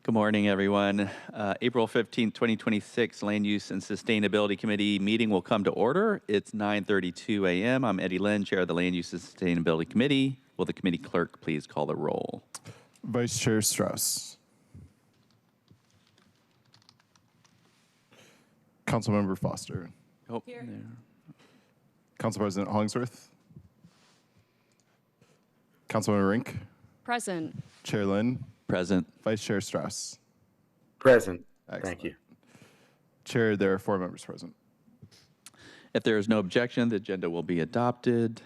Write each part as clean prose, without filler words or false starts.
Good morning, everyone. April 15th, 2026 Land Use and Sustainability Committee meeting will come to order. It's 9:32 a.m. I'm Eddie Lynn, Chair of the Land Use and Sustainability Committee. Will the committee clerk please call the roll? Vice Chair Strauss. Councilmember Foster. Oh, Here. there. Council President Hollingsworth. Councilmember Rink. Present. Chair Lynn. Present. Vice Chair Strauss. Present. Excellent. Thank you. Chair, there are 4 members present. If there is no objection, the agenda will be adopted.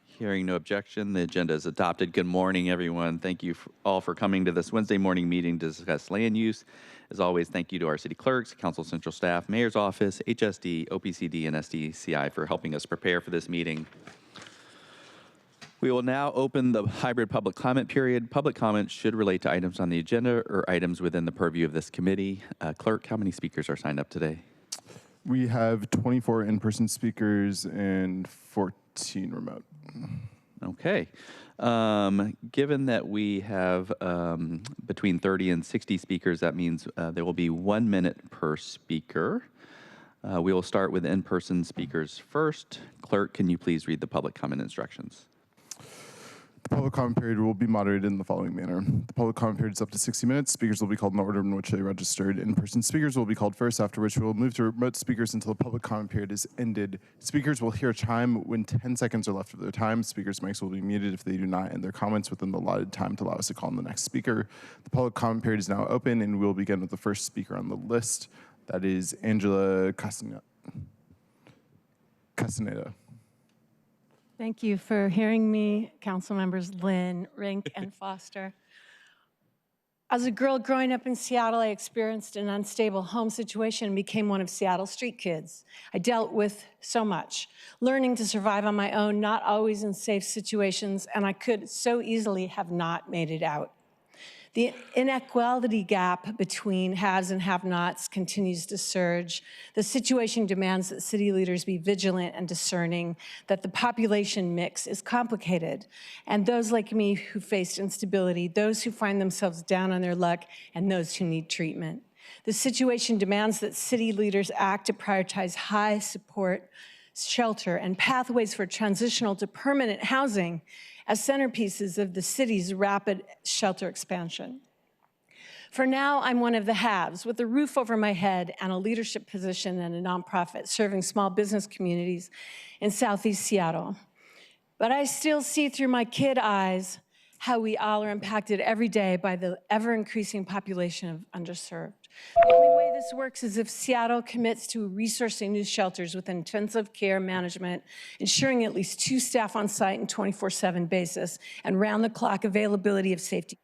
Hearing no objection, the agenda is adopted. Good morning, everyone. Thank you all for coming to this Wednesday morning meeting to discuss land use. As always, thank you to our city clerks, council central staff, mayor's office, HSD, OPCD, and SDCI for helping us prepare for this meeting. We will now open the hybrid public comment period. Public comments should relate to items on the agenda or items within the purview of this committee. Clerk, how many speakers are signed up today? We have 24 in-person speakers and 14 remote. Okay. Given that we have between 30 and 60 speakers, that means there will be 1 minute per speaker. We will start with in-person speakers first. Clerk, can you please read the public comment instructions? The public comment period will be moderated in the following manner. The public comment period is up to 60 minutes. Speakers will be called in the order in which they registered. In-person speakers will be called first, after which we will move to remote speakers until the public comment period is ended. Speakers will hear a chime when 10 seconds are left of their time. Speakers' mics will be muted if they do not end their comments within the allotted time to allow us to call on the next speaker. The public comment period is now open, and we will begin with the first speaker on the list. That is Angela Castaneda. Thank you for hearing me, council members Lynn, Rink, and Foster. As a girl growing up in Seattle, I experienced an unstable home situation and became one of Seattle's street kids. I dealt with so much, learning to survive on my own, not always in safe situations, and I could so easily have not made it out. The inequality gap between haves and have-nots continues to surge. The situation demands that city leaders be vigilant and discerning, that the population mix is complicated, and those like me who faced instability, those who find themselves down on their luck, and those who need treatment. The situation demands that city leaders act to prioritize high support, shelter, and pathways for transitional to permanent housing as centerpieces of the city's rapid shelter expansion. For now, I'm one of the haves with a roof over my head and a leadership position in a nonprofit serving small business communities in Southeast Seattle. But I still see through my kid eyes how we all are impacted every day by the ever-increasing population of underserved. The only way this works is if Seattle commits to resourcing new shelters with intensive care management, ensuring at least 2 staff on site and 24/7 basis, and round-the-clock availability of safety.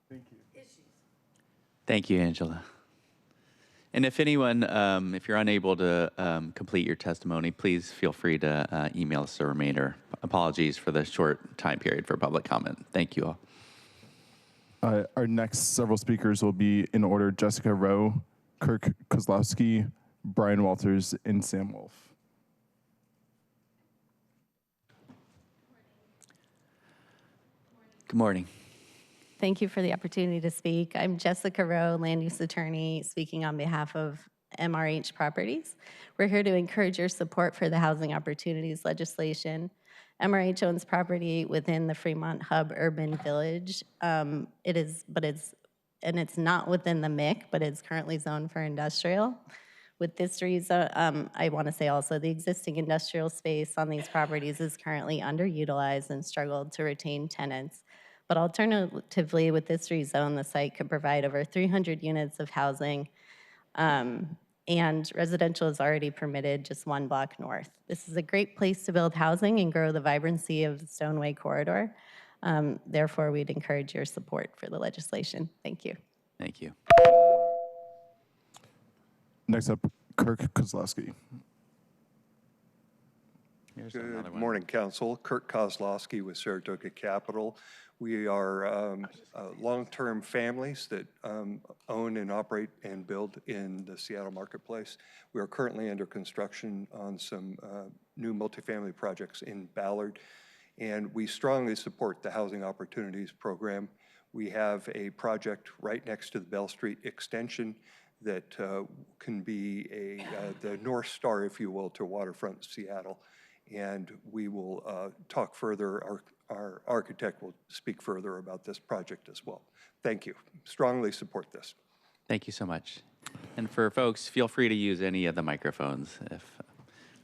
Thank you. Thank you, Angela. And if anyone, if you're unable to complete your testimony, please feel free to email us a remainder. Apologies for the short time period for public comment. Thank you all. Our next several speakers will be in order: Jessica Rowe, Kirk Kozlowski, Brian Walters, and Sam Wolf. Good morning. Thank you for the opportunity to speak. I'm Jessica Rowe, land use attorney, speaking on behalf of MRH Properties. We're here to encourage your support for the housing opportunities legislation. MRH owns property within the Fremont Hub Urban Village. It's not within the MIC, but it's currently zoned for industrial. With this reason, I want to say also the existing industrial space on these properties is currently underutilized and struggled to retain tenants. But alternatively, with this rezone, the site could provide over 300 units of housing, and residential is already permitted just 1 block north. This is a great place to build housing and grow the vibrancy of the Stoneway Corridor. Therefore, we'd encourage your support for the legislation. Thank you. Thank you. Next up, Kirk Kozlowski. Good morning, Council. Kirk Kozlowski with Saratoga Capital. We are long-term families that own and operate and build in the Seattle marketplace. We are currently under construction on some new multifamily projects in Ballard, and we strongly support the Housing Opportunities Program. We have a project right next to the Bell Street extension that can be the North Star, if you will, to waterfront Seattle. And we will talk further. Our architect will speak further about this project as well. Thank you. Strongly support this. Thank you so much. And for folks, feel free to use any of the microphones if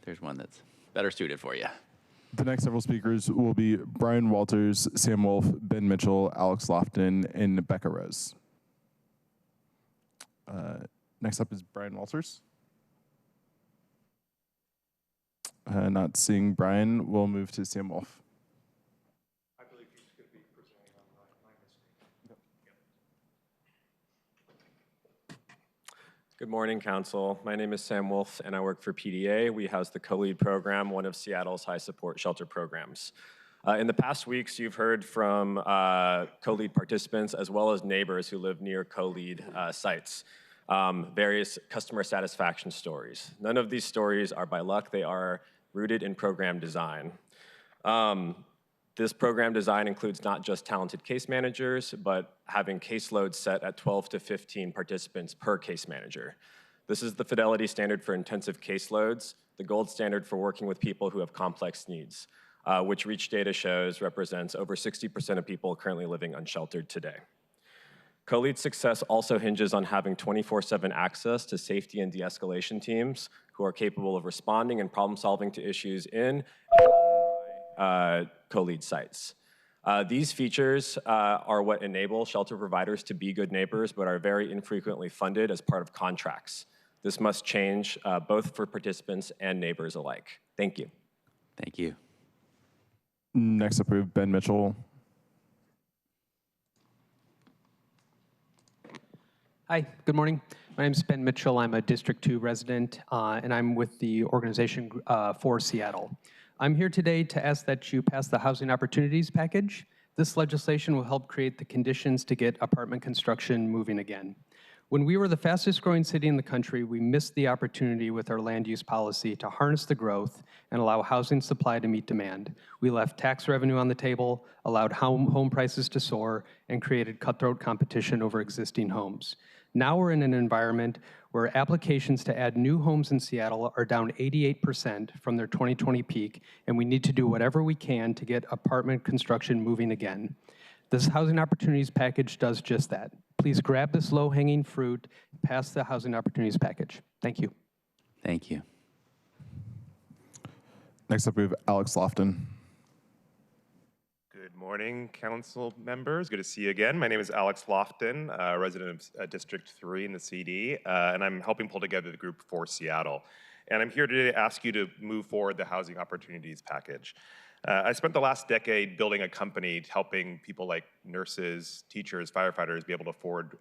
there's one that's better suited for you. The next several speakers will be Brian Walters, Sam Wolf, Ben Mitchell, Alex Lofton, and Becca Rose. Next up is Brian Walters. Not seeing Brian, we'll move to Sam Wolf. I believe he's going to be presenting on my mistake. Good morning, Council. My name is Sam Wolf, and I work for PDA. We house the Co-Lead program, one of Seattle's high-support shelter programs. In the past weeks, you've heard from Co-Lead participants as well as neighbors who live near Co-Lead sites. Various customer satisfaction stories. None of these stories are by luck. They are rooted in program design. This program design includes not just talented case managers, but having caseloads set at 12 to 15 participants per case manager. This is the fidelity standard for intensive caseloads, the gold standard for working with people who have complex needs, which Reach data shows represents over 60% of people currently living unsheltered today. Co-Lead success also hinges on having 24/7 access to safety and de-escalation teams who are capable of responding and problem solving to issues in Co-Lead sites. These features are what enable shelter providers to be good neighbors, but are very infrequently funded as part of contracts. This must change both for participants and neighbors alike. Thank you. Thank you. Next up, we have Ben Mitchell. Hi, good morning. My name is Ben Mitchell. I'm a District 2 resident, and I'm with the organization for Seattle. I'm here today to ask that you pass the Housing Opportunities Package. This legislation will help create the conditions to get apartment construction moving again. When we were the fastest growing city in the country, we missed the opportunity with our land use policy to harness the growth and allow housing supply to meet demand. We left tax revenue on the table, allowed home prices to soar, and created cutthroat competition over existing homes. Now we're in an environment where applications to add new homes in Seattle are down 88% from their 2020 peak, and we need to do whatever we can to get apartment construction moving again. This Housing Opportunities Package does just that. Please grab this low-hanging fruit, pass the Housing Opportunities Package. Thank you. Thank you. Next up, we have Alex Lofton. Good morning, council members. Good to see you again. My name is Alex Lofton, resident of District 3 in the CD, and I'm helping pull together the group for Seattle. And I'm here today to ask you to move forward the Housing Opportunities Package. I spent the last decade building a company helping people like nurses, teachers, firefighters be able to afford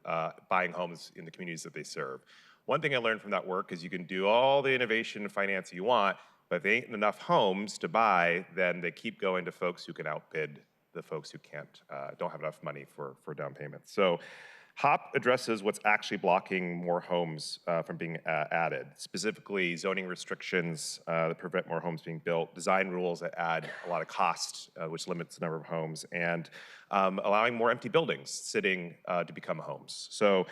buying homes in the communities that they serve. One thing I learned from that work is you can do all the innovation and finance you want, but if there ain't enough homes to buy, then they keep going to folks who can outbid the folks who don't have enough money for down payments. So HOP addresses what's actually blocking more homes from being added, specifically zoning restrictions that prevent more homes being built, design rules that add a lot of cost, which limits the number of homes, and allowing more empty buildings sitting to become homes. So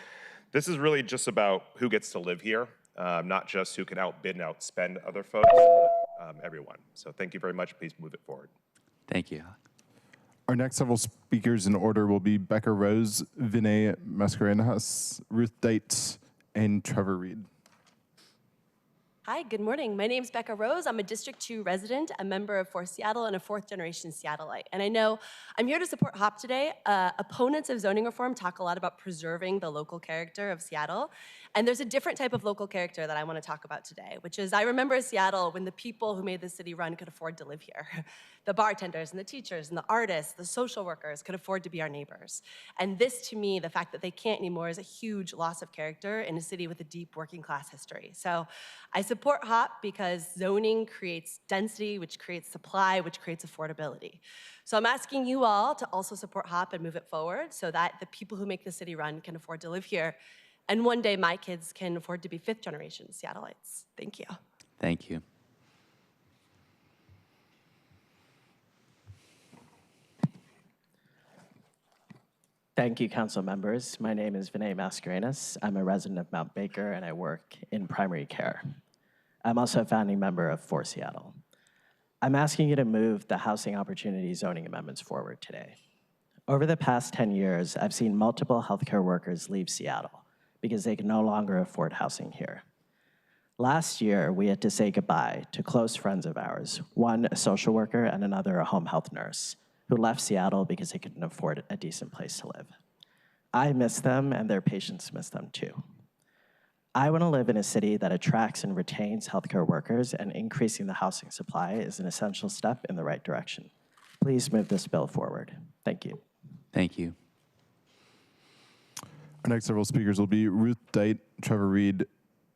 this is really just about who gets to live here, not just who can outbid and outspend other folks, but everyone. So thank you very much. Please move it forward. Thank you. Our next several speakers in order will be Becca Rose, Vinay Mascarenhas, Ruth Dite, and Trevor Reed. Hi, good morning. My name is Becca Rose. I'm a District 2 resident, a member of For Seattle, and a fourth-generation Seattleite. And I know I'm here to support HOP today. Opponents of zoning reform talk a lot about preserving the local character of Seattle. And there's a different type of local character that I want to talk about today, which is I remember Seattle when the people who made the city run could afford to live here. The bartenders and the teachers and the artists, the social workers could afford to be our neighbors. And this, to me, the fact that they can't anymore is a huge loss of character in a city with a deep working class history. So I support HOP because zoning creates density, which creates supply, which creates affordability. So I'm asking you all to also support HOP and move it forward so that the people who make the city run can afford to live here. And one day my kids can afford to be fifth-generation Seattleites. Thank you. Thank you. Thank you, council members. My name is Vinay Mascarenas. I'm a resident of Mount Baker and I work in primary care. I'm also a founding member of For Seattle. I'm asking you to move the housing opportunity zoning amendments forward today. Over the past 10 years, I've seen multiple healthcare workers leave Seattle because they can no longer afford housing here. Last year, we had to say goodbye to close friends of ours, one a social worker and another a home health nurse, who left Seattle because they couldn't afford a decent place to live. I miss them and their patients miss them too. I want to live in a city that attracts and retains healthcare workers, and increasing the housing supply is an essential step in the right direction. Please move this bill forward. Thank you. Thank you. Our next several speakers will be Ruth Dite, Trevor Reed,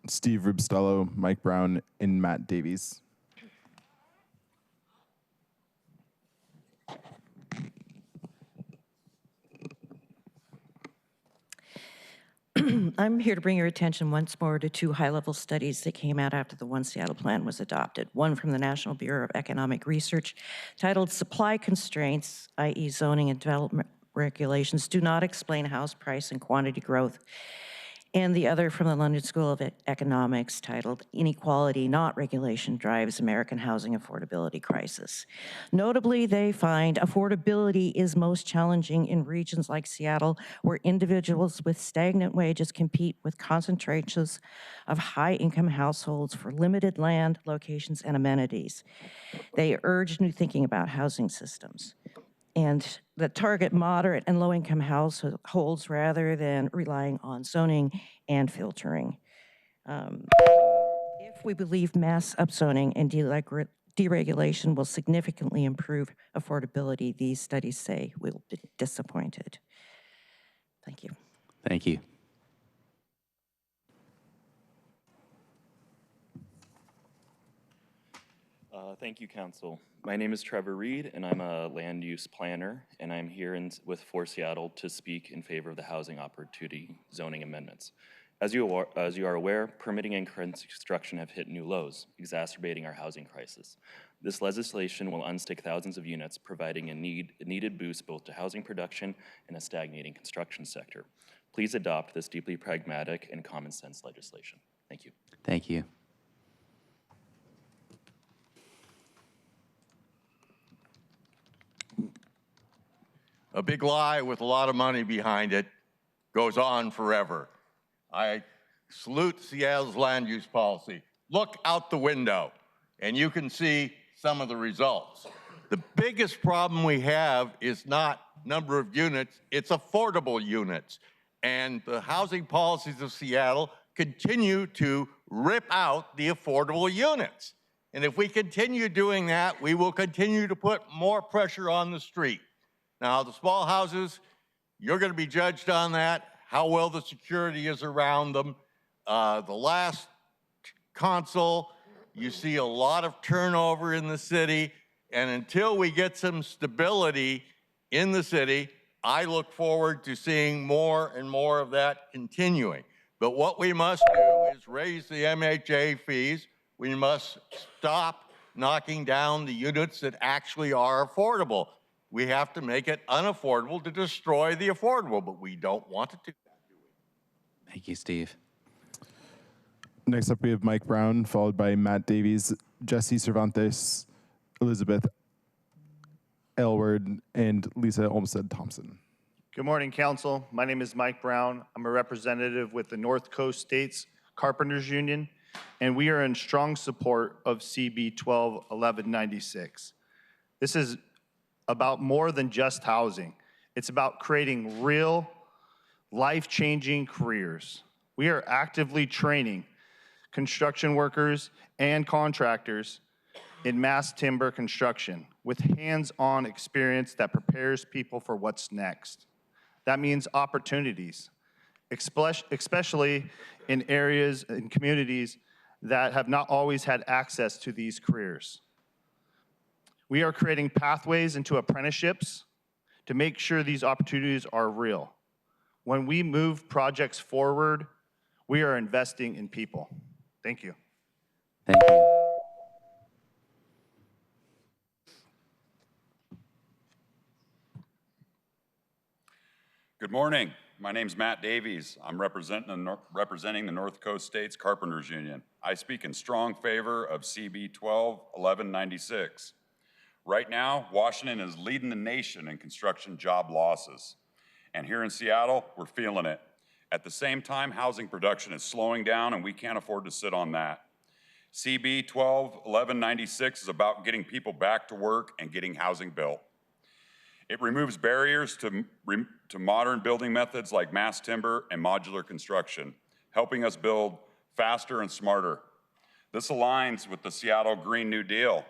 Steve Rubstello, Mike Brown, and Matt Davies. I'm here to bring your attention once more to two high-level studies that came out after the One Seattle Plan was adopted. One from the National Bureau of Economic Research titled Supply Constraints, i.e. Zoning and Development Regulations, Do Not Explain House Price and Quantity Growth, and the other from the London School of Economics titled Inequality, Not Regulation, Drives American Housing Affordability Crisis. Notably, they find affordability is most challenging in regions like Seattle, where individuals with stagnant wages compete with concentrations of high-income households for limited land, locations, and amenities. They urge new thinking about housing systems and that target moderate and low-income households rather than relying on zoning and filtering. If we believe mass upzoning and deregulation will significantly improve affordability, these studies say we'll be disappointed. Thank you. Thank you. Thank you, Council. My name is Trevor Reed, and I'm a land use planner, and I'm here with For Seattle to speak in favor of the housing opportunity zoning amendments. As you are aware, permitting and construction have hit new lows, exacerbating our housing crisis. This legislation will unstick thousands of units, providing a needed boost both to housing production and a stagnating construction sector. Please adopt this deeply pragmatic and common sense legislation. Thank you. Thank you. A big lie with a lot of money behind it goes on forever. I salute Seattle's land use policy. Look out the window and you can see some of the results. The biggest problem we have is not number of units, it's affordable units. And the housing policies of Seattle continue to rip out the affordable units. And if we continue doing that, we will continue to put more pressure on the street. Now, the small houses, you're going to be judged on that, how well the security is around them. The last council, you see a lot of turnover in the city, and until we get some stability in the city, I look forward to seeing more and more of that continuing. But what we must do is raise the MHA fees. We must stop knocking down the units that actually are affordable. We have to make it unaffordable to destroy the affordable, but we don't want to do that. Thank you, Steve. Next up, we have Mike Brown, followed by Matt Davies, Jesse Cervantes, Elizabeth Elward, and Lisa Olmsted Thompson. Good morning, Council. My name is Mike Brown. I'm a representative with the North Coast States Carpenters Union, and we are in strong support of CB 121196. This is about more than just housing. It's about creating real, life-changing careers. We are actively training construction workers and contractors in mass timber construction with hands-on experience that prepares people for what's next. That means opportunities, especially in areas and communities that have not always had access to these careers. We are creating pathways into apprenticeships to make sure these opportunities are real. When we move projects forward, we are investing in people. Thank you. Thank you. Good morning. My name's Matt Davies. I'm representing the North Coast States Carpenters Union. I speak in strong favor of CB 12-1196. Right now, Washington is leading the nation in construction job losses. And here in Seattle, we're feeling it. At the same time, housing production is slowing down and we can't afford to sit on that. CB 12-1196 is about getting people back to work and getting housing built. It removes barriers to modern building methods like mass timber and modular construction, helping us build faster and smarter. This aligns with the Seattle Green New Deal,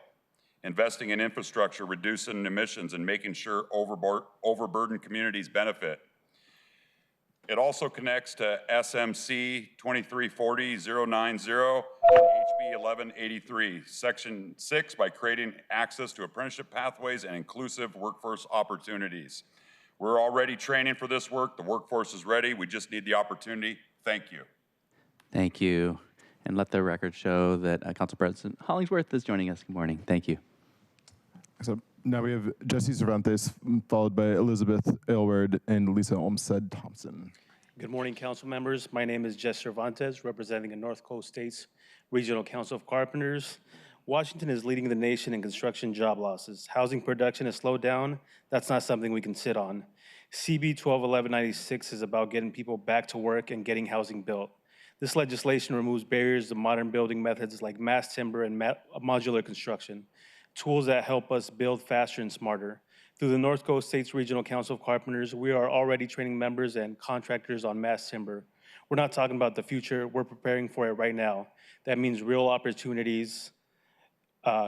investing in infrastructure, reducing emissions, and making sure overburdened communities benefit. It also connects to SMC 2340-090 and HB 1183, Section 6, by creating access to apprenticeship pathways and inclusive workforce opportunities. We're already training for this work. The workforce is ready. We just need the opportunity. Thank you. Thank you. And let the record show that Council President Hollingsworth is joining us. Good morning. Thank you. So now we have Jesse Cervantes, followed by Elizabeth Aylward and Lisa Olmsted Thompson. Good morning, council members. My name is Jess Cervantes, representing the North Coast States Regional Council of Carpenters. Washington is leading the nation in construction job losses. Housing production has slowed down. That's not something we can sit on. CB 12-1196 is about getting people back to work and getting housing built. This legislation removes barriers to modern building methods like mass timber and modular construction, tools that help us build faster and smarter. Through the North Coast States Regional Council of Carpenters, we are already training members and contractors on mass timber. We're not talking about the future, we're preparing for it right now. That means real opportunities,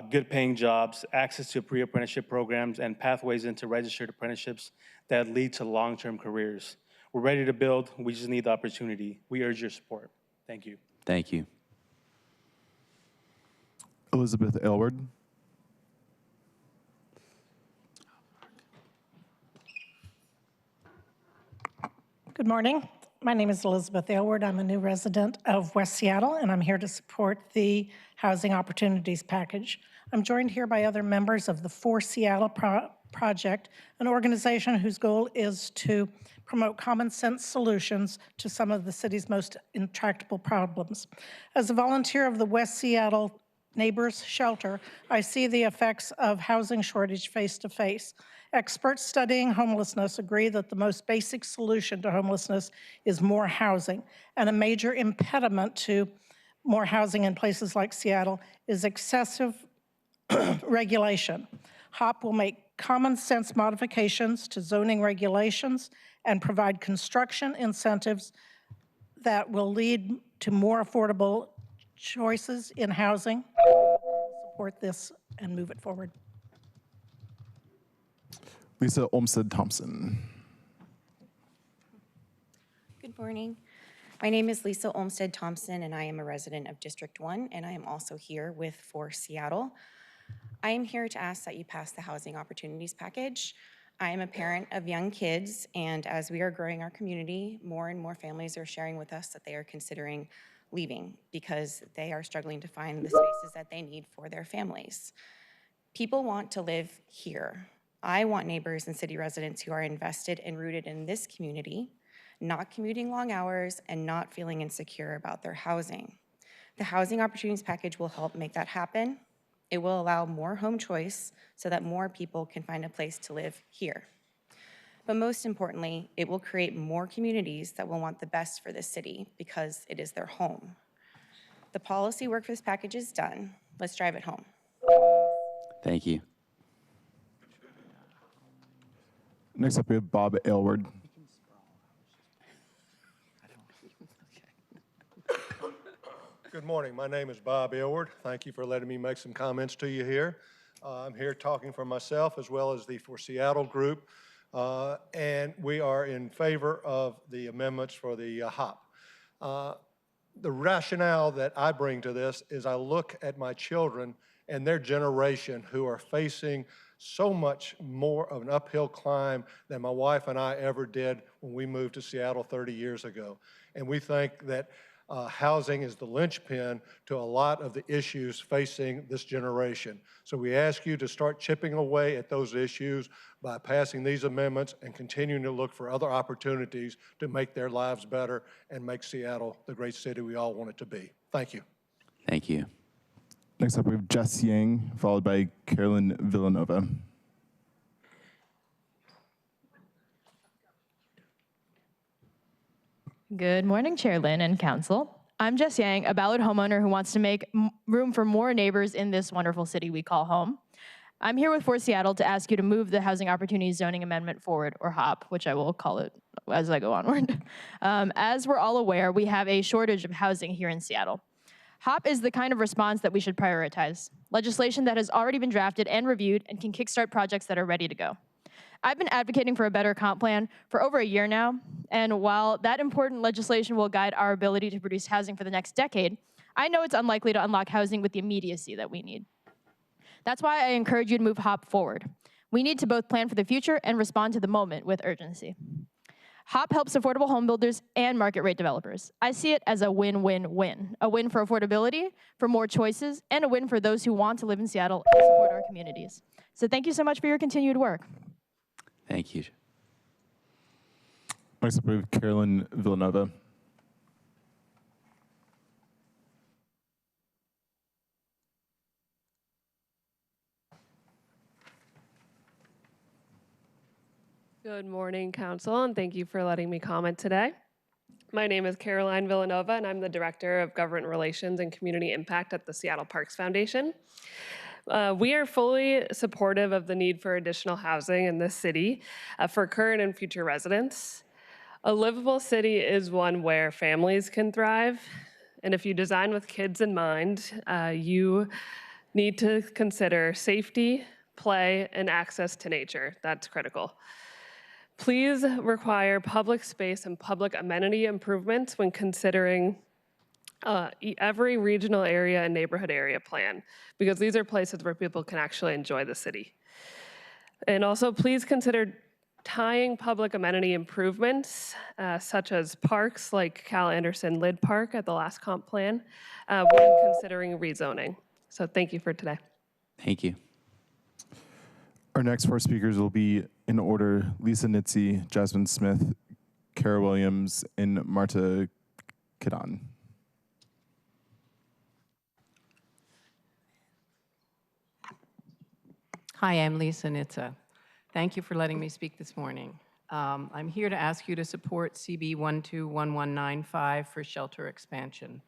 good paying jobs, access to pre-apprenticeship programs, and pathways into registered apprenticeships that lead to long-term careers. We're ready to build, we just need the opportunity. We urge your support. Thank you. Thank you. Elizabeth Aylward. Good morning. My name is Elizabeth Aylward. I'm a new resident of West Seattle, and I'm here to support the Housing Opportunities Package. I'm joined here by other members of the For Seattle Project, an organization whose goal is to promote common sense solutions to some of the city's most intractable problems. As a volunteer of the West Seattle Neighbors Shelter, I see the effects of housing shortage face to face. Experts studying homelessness agree that the most basic solution to homelessness is more housing, and a major impediment to more housing in places like Seattle is excessive regulation. HOP will make common sense modifications to zoning regulations and provide construction incentives that will lead to more affordable choices in housing. Support this and move it forward. Lisa Olmsted Thompson. Good morning. My name is Lisa Olmsted Thompson, and I am a resident of District 1, and I am also here with For Seattle. I am here to ask that you pass the Housing Opportunities Package. I am a parent of young kids, and as we are growing our community, more and more families are sharing with us that they are considering leaving because they are struggling to find the spaces that they need for their families. People want to live here. I want neighbors and city residents who are invested and rooted in this community, not commuting long hours and not feeling insecure about their housing. The Housing Opportunities Package will help make that happen. It will allow more home choice so that more people can find a place to live here. But most importantly, it will create more communities that will want the best for this city because it is their home. The policy work for this package is done. Let's drive it home. Thank you. Next up, we have Bob Aylward. Good morning. My name is Bob Aylward. Thank you for letting me make some comments to you here. I'm here talking for myself as well as the For Seattle group, and we are in favor of the amendments for the HOP. The rationale that I bring to this is I look at my children and their generation who are facing so much more of an uphill climb than my wife and I ever did when we moved to Seattle 30 years ago. And we think that housing is the linchpin to a lot of the issues facing this generation. So we ask you to start chipping away at those issues by passing these amendments and continuing to look for other opportunities to make their lives better and make Seattle the great city we all want it to be. Thank you. Thank you. Next up, we have Jess Yang, followed by Carolyn Villanova. Good morning, Chair Lynn and Council. I'm Jess Yang, a Ballard homeowner who wants to make room for more neighbors in this wonderful city we call home. I'm here with For Seattle to ask you to move the Housing Opportunities Zoning Amendment forward, or HOP, which I will call it as I go onward. As we're all aware, we have a shortage of housing here in Seattle. HOP is the kind of response that we should prioritize, legislation that has already been drafted and reviewed and can kickstart projects that are ready to go. I've been advocating for a better comp plan for over a year now, and while that important legislation will guide our ability to produce housing for the next decade, I know it's unlikely to unlock housing with the immediacy that we need. That's why I encourage you to move HOP forward. We need to both plan for the future and respond to the moment with urgency. HOP helps affordable home builders and market rate developers. I see it as a win-win-win. A win for affordability, for more choices, and a win for those who want to live in Seattle and support our communities. So thank you so much for your continued work. Thank you. Next up, we have Carolyn Villanova. Good morning, Council, and thank you for letting me comment today. My name is Caroline Villanova, and I'm the Director of Government Relations and Community Impact at the Seattle Parks Foundation. We are fully supportive of the need for additional housing in this city for current and future residents. A livable city is one where families can thrive, and if you design with kids in mind, you need to consider safety, play, and access to nature. That's critical. Please require public space and public amenity improvements when considering every regional area and neighborhood area plan, because these are places where people can actually enjoy the city. And also, please consider tying public amenity improvements, such as parks like Cal Anderson Lid Park at the last comp plan, when considering rezoning. So thank you for today. Thank you. Our next four speakers will be in order: Lisa Nitze, Jasmine Smith, Kara Williams, and Marta Kidan. Hi, I'm Lisa Nitze. Thank you for letting me speak this morning. I'm here to ask you to support CB 121195 for shelter expansion.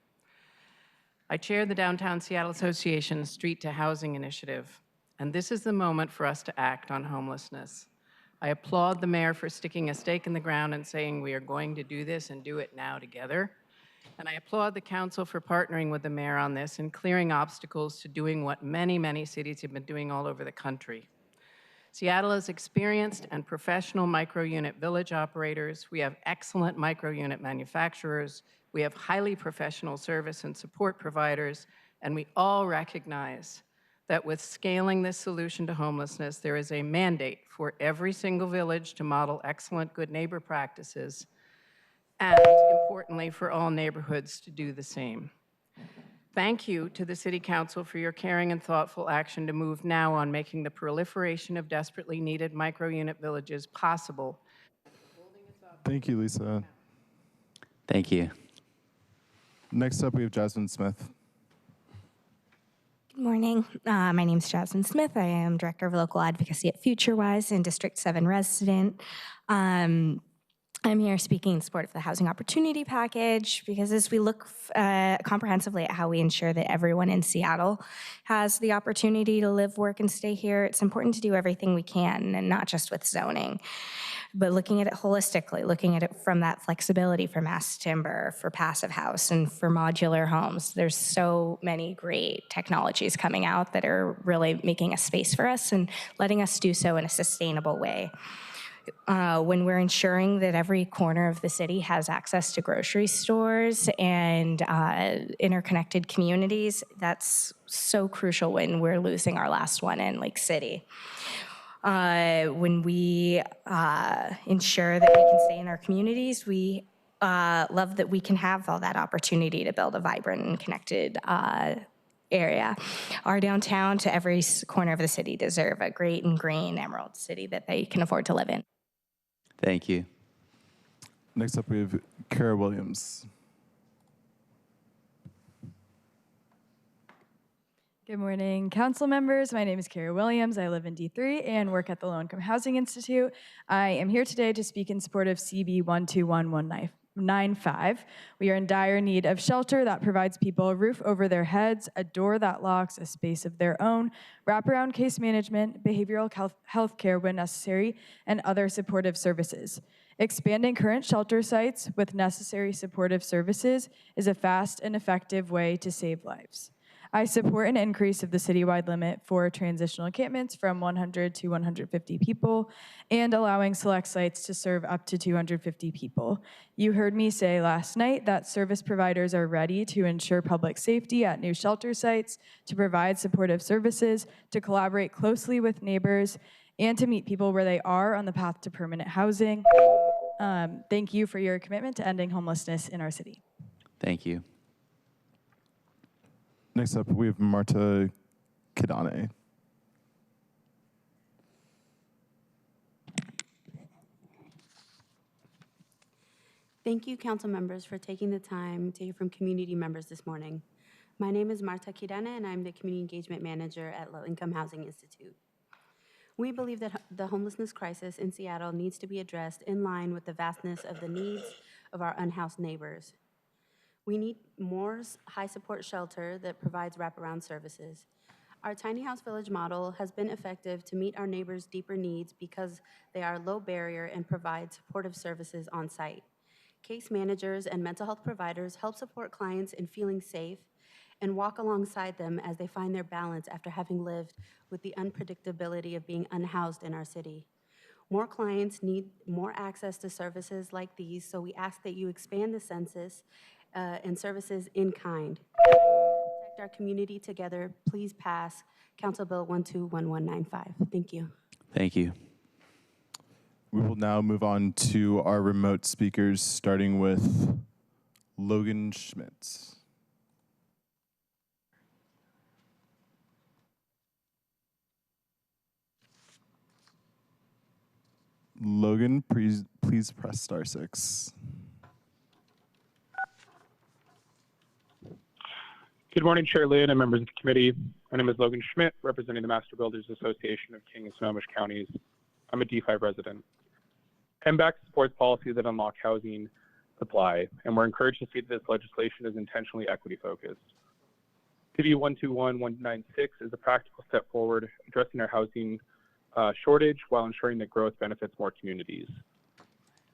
I chair the Downtown Seattle Association Street to Housing Initiative, and this is the moment for us to act on homelessness. I applaud the mayor for sticking a stake in the ground and saying we are going to do this and do it now together. And I applaud the council for partnering with the mayor on this and clearing obstacles to doing what many, many cities have been doing all over the country. Seattle has experienced and professional micro-unit village operators. We have excellent micro-unit manufacturers. We have highly professional service and support providers. And we all recognize that with scaling this solution to homelessness, there is a mandate for every single village to model excellent good neighbor practices, and importantly, for all neighborhoods to do the same. Thank you to the City Council for your caring and thoughtful action to move now on making the proliferation of desperately needed micro-unit villages possible. Thank you, Lisa. Thank you. Next up, we have Jasmine Smith. Good morning. My name is Jasmine Smith. I am Director of Local Advocacy at FutureWise and District 7 resident. I'm here speaking in support of the Housing Opportunity Package because as we look comprehensively at how we ensure that everyone in Seattle has the opportunity to live, work, and stay here, it's important to do everything we can, and not just with zoning, but looking at it holistically, looking at it from that flexibility for mass timber, for passive house, and for modular homes. There's so many great technologies coming out that are really making a space for us and letting us do so in a sustainable way. When we're ensuring that every corner of the city has access to grocery stores and interconnected communities, that's so crucial when we're losing our last one in Lake City. When we ensure that we can stay in our communities, we love that we can have all that opportunity to build a vibrant and connected area. Our downtown to every corner of the city deserve a great and green emerald city that they can afford to live in. Thank you. Next up, we have Kara Williams. Good morning, council members. My name is Kara Williams. I live in D3 and work at the Low Income Housing Institute. I am here today to speak in support of CB 121195. We are in dire need of shelter that provides people a roof over their heads, a door that locks, a space of their own, wraparound case management, behavioral health care when necessary, and other supportive services. Expanding current shelter sites with necessary supportive services is a fast and effective way to save lives. I support an increase of the citywide limit for transitional encampments from 100 to 150 people and allowing select sites to serve up to 250 people. You heard me say last night that service providers are ready to ensure public safety at new shelter sites, to provide supportive services, to collaborate closely with neighbors, and to meet people where they are on the path to permanent housing. Thank you for your commitment to ending homelessness in our city. Thank you. Next up, we have Marta Kidane. Thank you, council members, for taking the time to hear from community members this morning. My name is Marta Kirana, and I'm the Community Engagement Manager at Low Income Housing Institute. We believe that the homelessness crisis in Seattle needs to be addressed in line with the vastness of the needs of our unhoused neighbors. We need more high-support shelter that provides wraparound services. Our tiny house village model has been effective to meet our neighbors' deeper needs because they are low barrier and provide supportive services on site. Case managers and mental health providers help support clients in feeling safe and walk alongside them as they find their balance after having lived with the unpredictability of being unhoused in our city. More clients need more access to services like these, so we ask that you expand the census and services in kind. Protect our community together. Please pass Council Bill 121195. Thank you. Thank you. We will now move on to our remote speakers, starting with Logan Schmidt. Logan, please press *6. Good morning, Chair Lynn and members of the committee. My name is Logan Schmidt, representing the Master Builders Association of King and Snohomish Counties. I'm a D5 resident. MBAC supports policies that unlock housing supply, and we're encouraged to see that this legislation is intentionally equity-focused. CB 121196 is a practical step forward, addressing our housing shortage while ensuring that growth benefits more communities.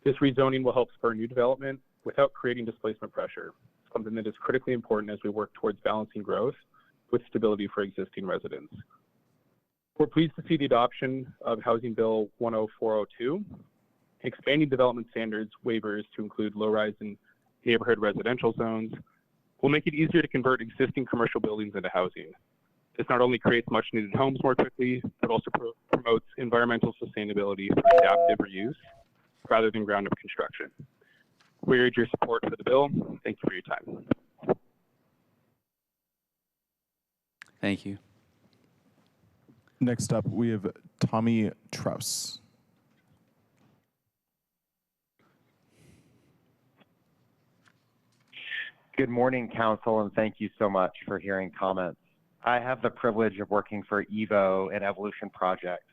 This rezoning will help spur new development without creating displacement pressure, something that is critically important as we work towards balancing growth with stability for existing residents. We're pleased to see the adoption of Housing Bill 10402, expanding development standards waivers to include low-rise and neighborhood residential zones will make it easier to convert existing commercial buildings into housing. This not only creates much-needed homes more quickly, but also promotes environmental sustainability through adaptive reuse rather than ground-up construction. We urge your support for the bill. Thank you for your time. Thank you. Next up, we have Tommy Trouse. Good morning, Council, and thank you so much for hearing comments. I have the privilege of working for EVO and Evolution Projects,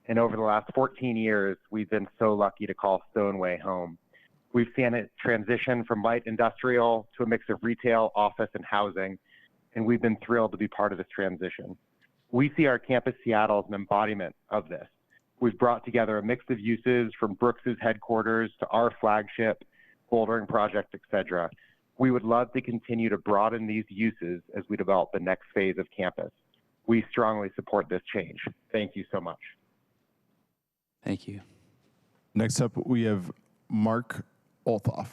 and over the last 14 years, we've been so lucky to call Stoneway home. We've seen it transition from light industrial to a mix of retail, office, and housing, and we've been thrilled to be part of this transition. We see our campus Seattle as an embodiment of this. We've brought together a mix of uses from Brooks's headquarters to our flagship, bouldering project, et cetera. We would love to continue to broaden these uses as we develop the next phase of campus. We strongly support this change. Thank you so much. Thank you. Next up, we have Mark Olthoff.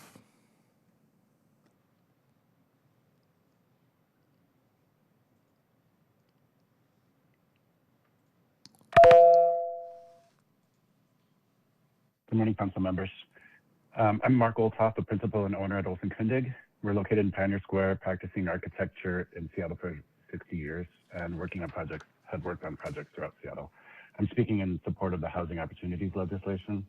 Good morning, council members. I'm Mark Olthoff, the principal and owner at Olson Kundig. We're located in Pioneer Square, practicing architecture in Seattle for 60 years and have worked on projects throughout Seattle. I'm speaking in support of the housing opportunities legislation.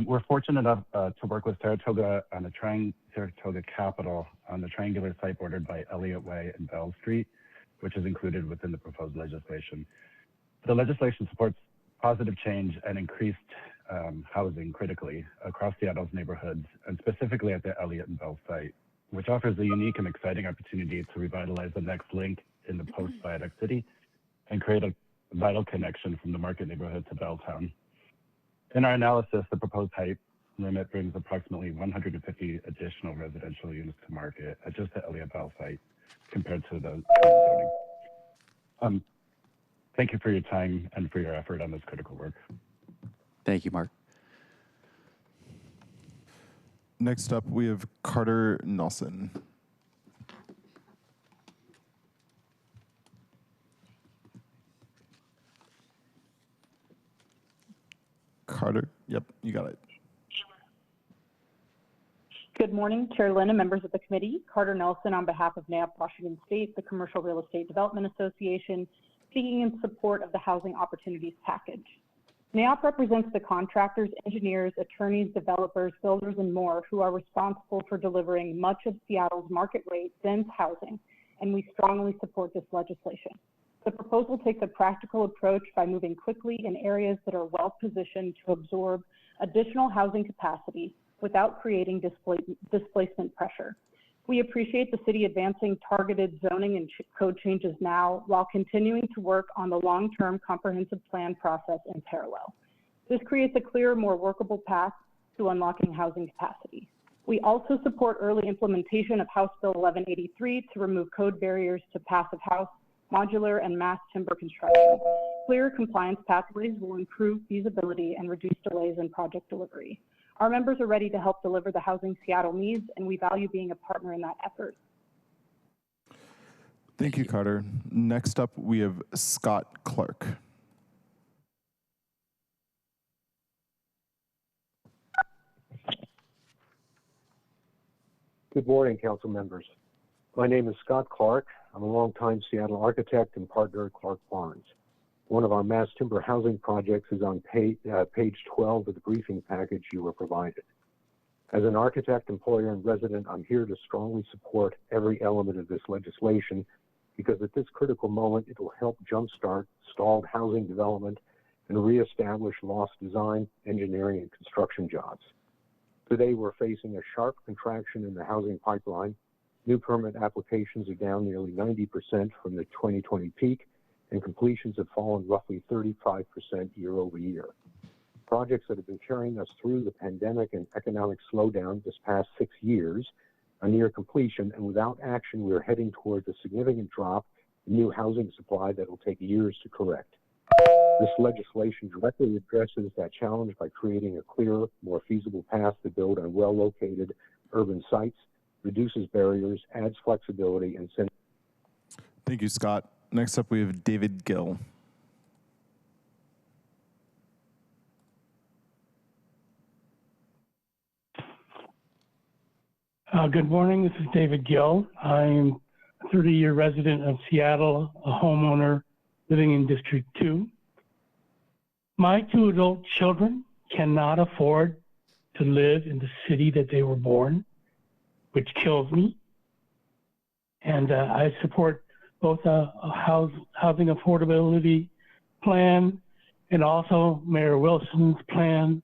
We're fortunate enough to work with Saratoga Capital on the triangular site bordered by Elliott Way and Bell Street, which is included within the proposed legislation. The legislation supports positive change and increased housing critically across Seattle's neighborhoods, and specifically at the Elliott and Bell site, which offers a unique and exciting opportunity to revitalize the next link in the post-viaduct city and create a vital connection from the market neighborhood to Belltown. In our analysis, the proposed height limit brings approximately 150 additional residential units to market at just the Elliott Bell site compared to the zoning. Thank you for your time and for your effort on this critical work. Thank you, Mark. Next up, we have Carter Nelson. Carter, yep, you got it. Good morning, Chair Lynn and members of the committee. Carter Nelson on behalf of NAP Washington State, the Commercial Real Estate Development Association, speaking in support of the Housing Opportunities Package. NAP represents the contractors, engineers, attorneys, developers, builders, and more who are responsible for delivering much of Seattle's market rate dense housing, and we strongly support this legislation. The proposal takes a practical approach by moving quickly in areas that are well positioned to absorb additional housing capacity without creating displacement pressure. We appreciate the city advancing targeted zoning and code changes now while continuing to work on the long-term comprehensive plan process in parallel. This creates a clearer, more workable path to unlocking housing capacity. We also support early implementation of House Bill 1183 to remove code barriers to passive house, modular, and mass timber construction. Clear compliance pathways will improve feasibility and reduce delays in project delivery. Our members are ready to help deliver the housing Seattle needs, and we value being a partner in that effort. Thank you, Carter. Next up, we have Scott Clark. Good morning, council members. My name is Scott Clark. I'm a longtime Seattle architect and partner at Clark Barnes. One of our mass timber housing projects is on page 12 of the briefing package you were provided. As an architect, employer, and resident, I'm here to strongly support every element of this legislation because at this critical moment, it will help jumpstart stalled housing development and reestablish lost design, engineering, and construction jobs. Today, we're facing a sharp contraction in the housing pipeline. New permit applications are down nearly 90% from the 2020 peak, and completions have fallen roughly 35% year over year. Projects that have been carrying us through the pandemic and economic slowdown this past 6 years are near completion, and without action, we are heading towards a significant drop in new housing supply that will take years to correct. This legislation directly addresses that challenge by creating a clearer, more feasible path to build on well-located urban sites, reduces barriers, adds flexibility, and sends. Thank you, Scott. Next up, we have David Gill. Good morning. This is David Gill. I'm a 30-year resident of Seattle, a homeowner living in District 2. My 2 adult children cannot afford to live in the city that they were born, which kills me. And I support both a housing affordability plan and also Mayor Wilson's plan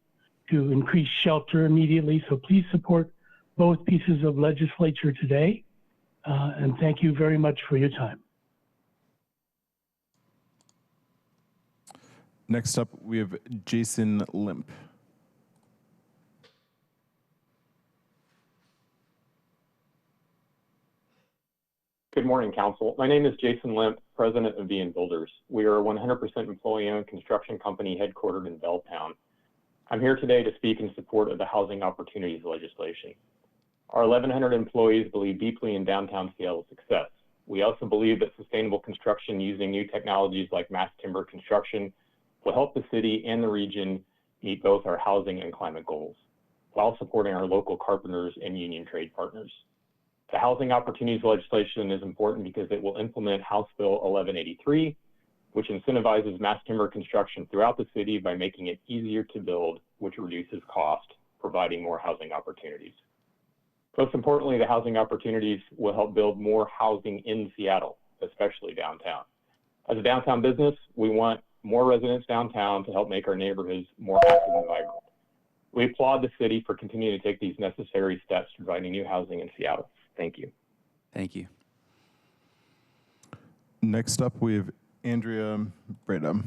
to increase shelter immediately. So please support both pieces of legislature today. And thank you very much for your time. Next up, we have Jason Limp. Good morning, Council. My name is Jason Limp, President of VN Builders. We are a 100% employee-owned construction company headquartered in Belltown. I'm here today to speak in support of the housing opportunities legislation. Our 1,100 employees believe deeply in downtown Seattle's success. We also believe that sustainable construction using new technologies like mass timber construction will help the city and the region meet both our housing and climate goals. while supporting our local carpenters and union trade partners. The housing opportunities legislation is important because it will implement House Bill 1183, which incentivizes mass timber construction throughout the city by making it easier to build, which reduces cost, providing more housing opportunities. Most importantly, the housing opportunities will help build more housing in Seattle, especially downtown. As a downtown business, we want more residents downtown to help make our neighborhoods more active and vibrant. We applaud the city for continuing to take these necessary steps to providing new housing in Seattle. Thank you. Thank you. Next up, we have Andrea Breda.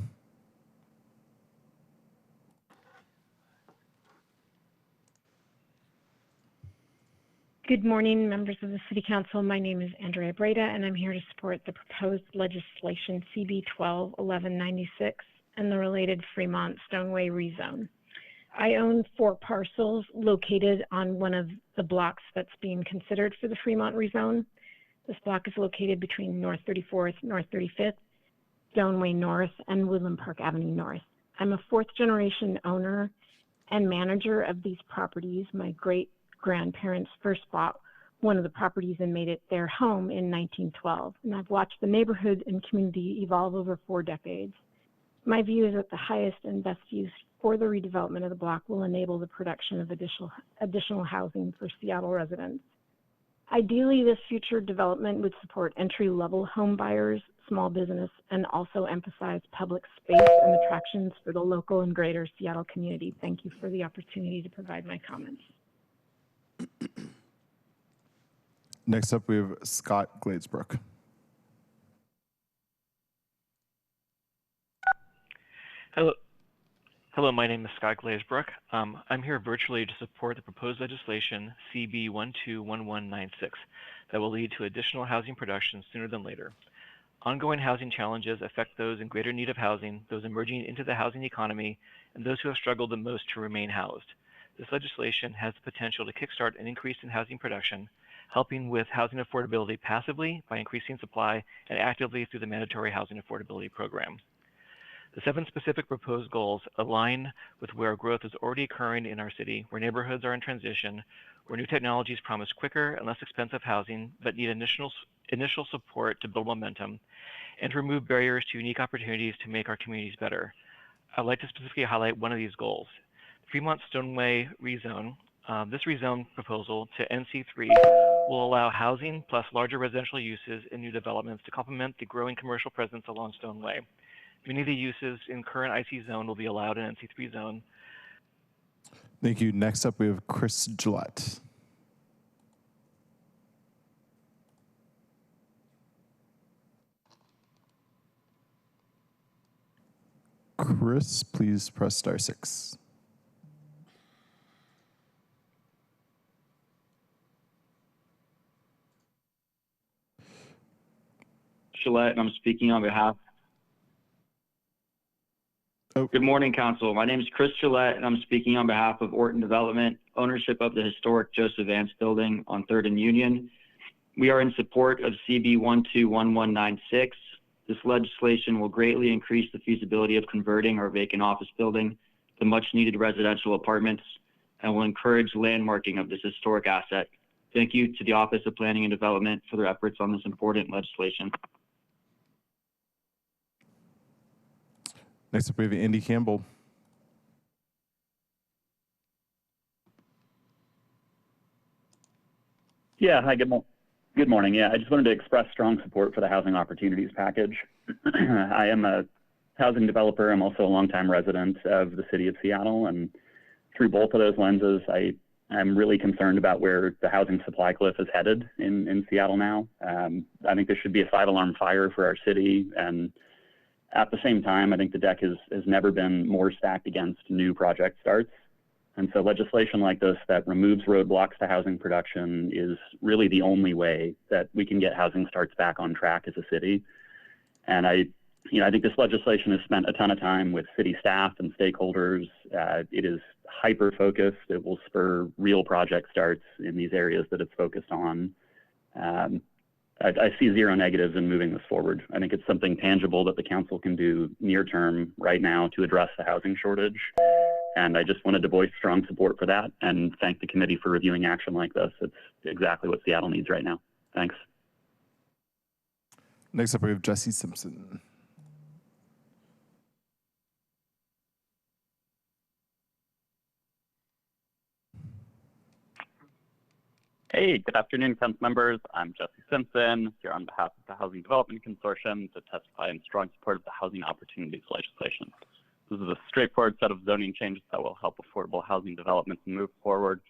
Good morning, members of the City Council. My name is Andrea Breda, and I'm here to support the proposed legislation CB 12-1196 and the related Fremont Stoneway rezone. I own 4 parcels located on one of the blocks that's being considered for the Fremont rezone. This block is located between North 34th, North 35th, Stoneway North, and Woodland Park Avenue North. I'm a 4th-generation owner and manager of these properties. My great-grandparents first bought one of the properties and made it their home in 1912, and I've watched the neighborhood and community evolve over 4 decades. My view is that the highest and best use for the redevelopment of the block will enable the production of additional housing for Seattle residents. Ideally, this future development would support entry-level home buyers, small business, and also emphasize public space and attractions for the local and greater Seattle community. Thank you for the opportunity to provide my comments. Next up, we have Scott Gladesbrook. Hello, my name is Scott Glazebrook. I'm here virtually to support the proposed legislation CB 121196 that will lead to additional housing production sooner than later. Ongoing housing challenges affect those in greater need of housing, those emerging into the housing economy, and those who have struggled the most to remain housed. This legislation has the potential to kickstart an increase in housing production, helping with housing affordability passively by increasing supply and actively through the mandatory housing affordability program. The 7 specific proposed goals align with where growth is already occurring in our city, where neighborhoods are in transition, where new technologies promise quicker and less expensive housing, but need initial support to build momentum, and to remove barriers to unique opportunities to make our communities better. I'd like to specifically highlight one of these goals. Fremont Stoneway rezone. This rezone proposal to NC3 will allow housing plus larger residential uses in new developments to complement the growing commercial presence along Stoneway. Many of the uses in current IC zone will be allowed in NC3 zone. Thank you. Next up, we have Chris Gillette. Chris, please press *6. Gillette, and I'm speaking on behalf. Good morning, Council. My name is Chris Gillette, and I'm speaking on behalf of Orton Development, ownership of the historic Joseph Vance building on 3rd and Union. We are in support of CB 121196. This legislation will greatly increase the feasibility of converting our vacant office building to much-needed residential apartments and will encourage landmarking of this historic asset. Thank you to the Office of Planning and Development for their efforts on this important legislation. Next up, we have Andy Campbell. Yeah, hi, good morning. Yeah, I just wanted to express strong support for the housing opportunities package. I am a housing developer. I'm also a longtime resident of the city of Seattle, and through both of those lenses, I'm really concerned about where the housing supply cliff is headed in Seattle now. I think this should be a 5-alarm fire for our city, and at the same time, I think the deck has never been more stacked against new project starts. And so legislation like this that removes roadblocks to housing production is really the only way that we can get housing starts back on track as a city. And I think this legislation has spent a ton of time with city staff and stakeholders. It is hyper-focused. It will spur real project starts in these areas that it's focused on. I see zero negatives in moving this forward. I think it's something tangible that the council can do near term right now to address the housing shortage. And I just wanted to voice strong support for that and thank the committee for reviewing action like this. It's exactly what Seattle needs right now. Thanks. Next up, we have Jesse Simpson. Hey, good afternoon, council members. I'm Jesse Simpson, here on behalf of the Housing Development Consortium to testify in strong support of the housing opportunities legislation. This is a straightforward set of zoning changes that will help affordable housing developments move forward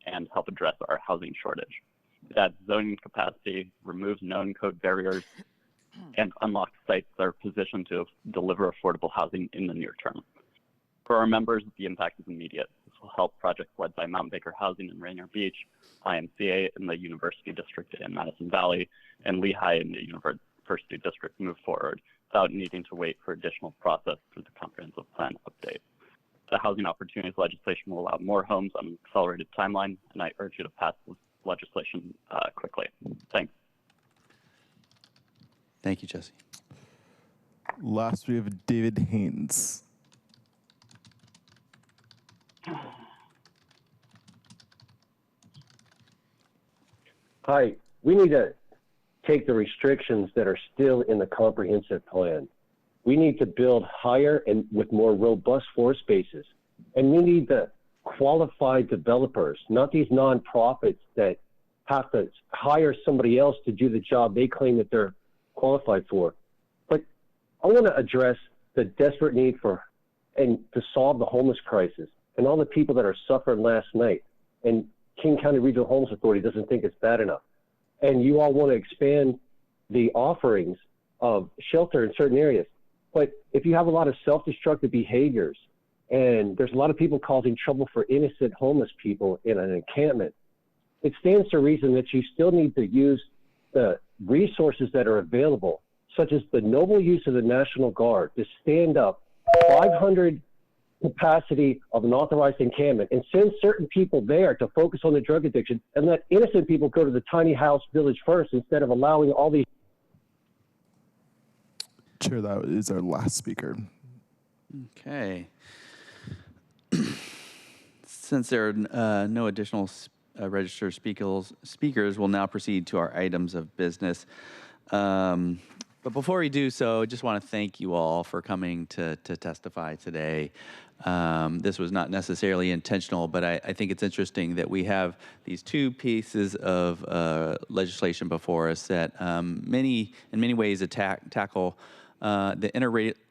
and help address our housing shortage. It adds zoning capacity, removes known code barriers, and unlocks sites that are positioned to deliver affordable housing in the near term. For our members, the impact is immediate. This will help projects led by Mount Baker Housing in Rainier Beach, IMCA in the University District in Madison Valley, and Lehigh in the University District move forward without needing to wait for additional process through the comprehensive plan update. The housing opportunities legislation will allow more homes on an accelerated timeline, and I urge you to pass this legislation quickly. Thanks. Thank you, Jesse. Last, we have David Haynes. Hi, we need to take the restrictions that are still in the comprehensive plan. We need to build higher and with more robust floor spaces. And we need the qualified developers, not these nonprofits that have to hire somebody else to do the job they claim that they're qualified for. But I want to address the desperate need for and to solve the homeless crisis and all the people that are suffering last night. And King County Regional Homeless Authority doesn't think it's bad enough. And you all want to expand the offerings of shelter in certain areas. But if you have a lot of self-destructive behaviors and there's a lot of people causing trouble for innocent homeless people in an encampment, it stands to reason that you still need to use the resources that are available, such as the noble use of the National Guard to stand up 500 capacity of an authorized encampment and send certain people there to focus on the drug addiction and let innocent people go to the tiny house village first instead of allowing all these. Chair, that is our last speaker. Okay. Since there are no additional registered speakers, we'll now proceed to our items of business. But before we do so, I just want to thank you all for coming to testify today. This was not necessarily intentional, but I think it's interesting that we have these two pieces of legislation before us that in many ways tackle the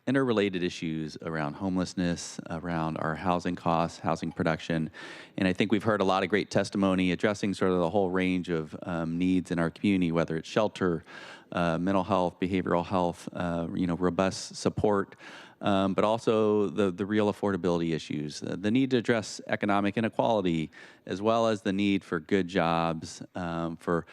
interrelated issues around homelessness, around our housing costs, housing production. And I think we've heard a lot of great testimony addressing sort of the whole range of needs in our community, whether it's shelter, mental health, behavioral health, robust support, but also the real affordability issues, the need to address economic inequality, as well as the need for good jobs, for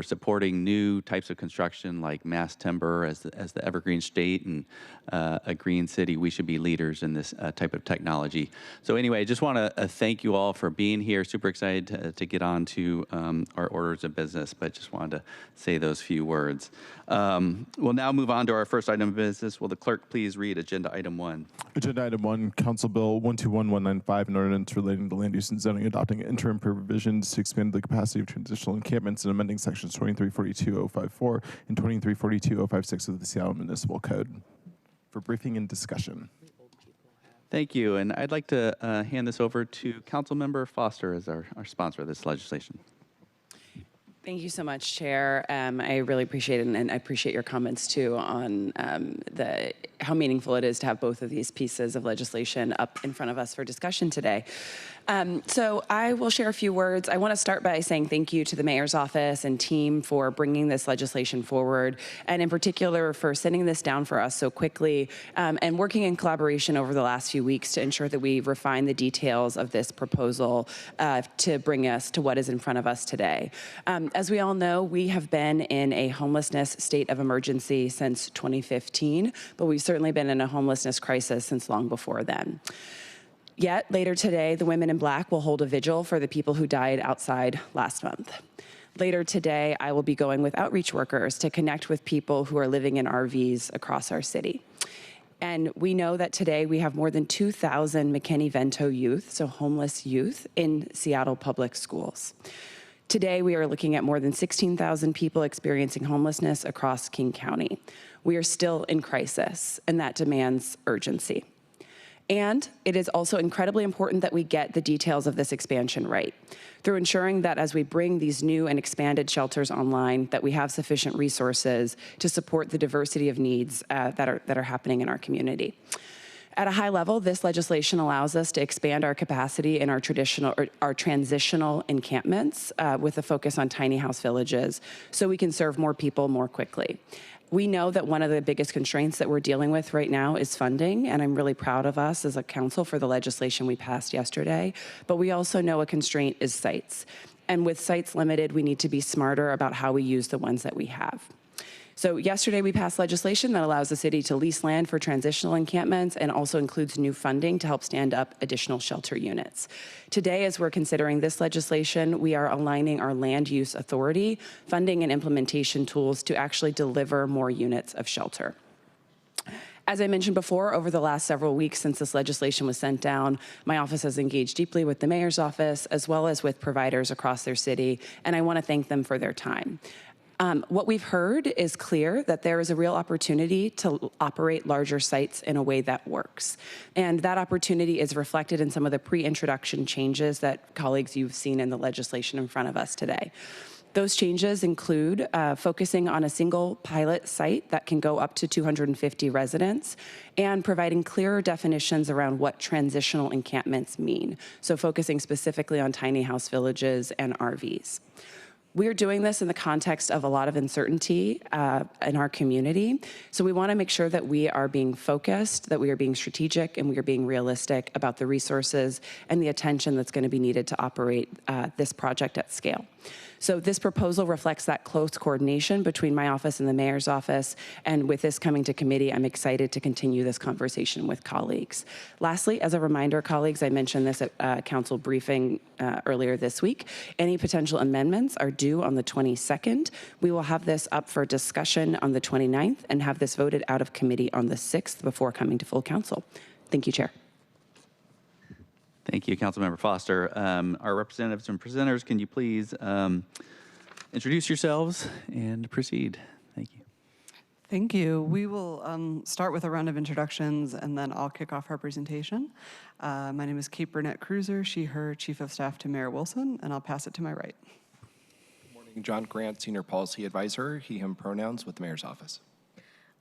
supporting new types of construction like mass timber as the evergreen state and a green city. We should be leaders in this type of technology. So anyway, I just want to thank you all for being here. Super excited to get on to our orders of business, but just wanted to say those few words. We'll now move on to our first item of business. Will the clerk please read agenda item 1? Agenda item 1, Council Bill 121195, an ordinance relating to land use and zoning, adopting interim provisions to expand the capacity of transitional encampments and amending sections 2342.054 and 2342.056 of the Seattle Municipal Code. For briefing and discussion. Thank you, and I'd like to hand this over to Councilmember Foster as our sponsor of this legislation. Thank you so much, Chair. I really appreciate it, and I appreciate your comments too on how meaningful it is to have both of these pieces of legislation up in front of us for discussion today. So I will share a few words. I want to start by saying thank you to the Mayor's office and team for bringing this legislation forward, and in particular for sending this down for us so quickly and working in collaboration over the last few weeks to ensure that we refine the details of this proposal to bring us to what is in front of us today. As we all know, we have been in a homelessness state of emergency since 2015, but we've certainly been in a homelessness crisis since long before then. Yet later today, the Women in Black will hold a vigil for the people who died outside last month. Later today, I will be going with outreach workers to connect with people who are living in RVs across our city. And we know that today we have more than 2,000 McKinney-Vento youth, so homeless youth, in Seattle public schools. Today, we are looking at more than 16,000 people experiencing homelessness across King County. We are still in crisis, and that demands urgency. And it is also incredibly important that we get the details of this expansion right, through ensuring that as we bring these new and expanded shelters online, that we have sufficient resources to support the diversity of needs that are happening in our community. At a high level, this legislation allows us to expand our capacity in our transitional encampments with a focus on tiny house villages so we can serve more people more quickly. We know that one of the biggest constraints that we're dealing with right now is funding, and I'm really proud of us as a council for the legislation we passed yesterday, but we also know a constraint is sites. And with sites limited, we need to be smarter about how we use the ones that we have. So yesterday we passed legislation that allows the city to lease land for transitional encampments and also includes new funding to help stand up additional shelter units. Today, as we're considering this legislation, we are aligning our land use authority, funding and implementation tools to actually deliver more units of shelter. As I mentioned before, over the last several weeks since this legislation was sent down, my office has engaged deeply with the mayor's office as well as with providers across their city, and I want to thank them for their time. What we've heard is clear that there is a real opportunity to operate larger sites in a way that works. And that opportunity is reflected in some of the pre-introduction changes that colleagues you've seen in the legislation in front of us today. Those changes include focusing on a single pilot site that can go up to 250 residents and providing clearer definitions around what transitional encampments mean. So focusing specifically on tiny house villages and RVs. We're doing this in the context of a lot of uncertainty in our community. So we want to make sure that we are being focused, that we are being strategic, and we are being realistic about the resources and the attention that's going to be needed to operate this project at scale. So this proposal reflects that close coordination between my office and the mayor's office. And with this coming to committee, I'm excited to continue this conversation with colleagues. Lastly, as a reminder, colleagues, I mentioned this at council briefing earlier this week. Any potential amendments are due on the 22nd. We will have this up for discussion on the 29th and have this voted out of committee on the 6th before coming to full council. Thank you, Chair. Thank you, Councilmember Foster. Our representatives and presenters, can you please introduce yourselves and proceed? Thank you. Thank you. We will start with a round of introductions, and then I'll kick off our presentation. My name is Kate Burnett-Cruiser, she, her, Chief of Staff to Mayor Wilson, and I'll pass it to my right. Good morning, John Grant, Senior Policy Advisor, he, him pronouns with the Mayor's Office.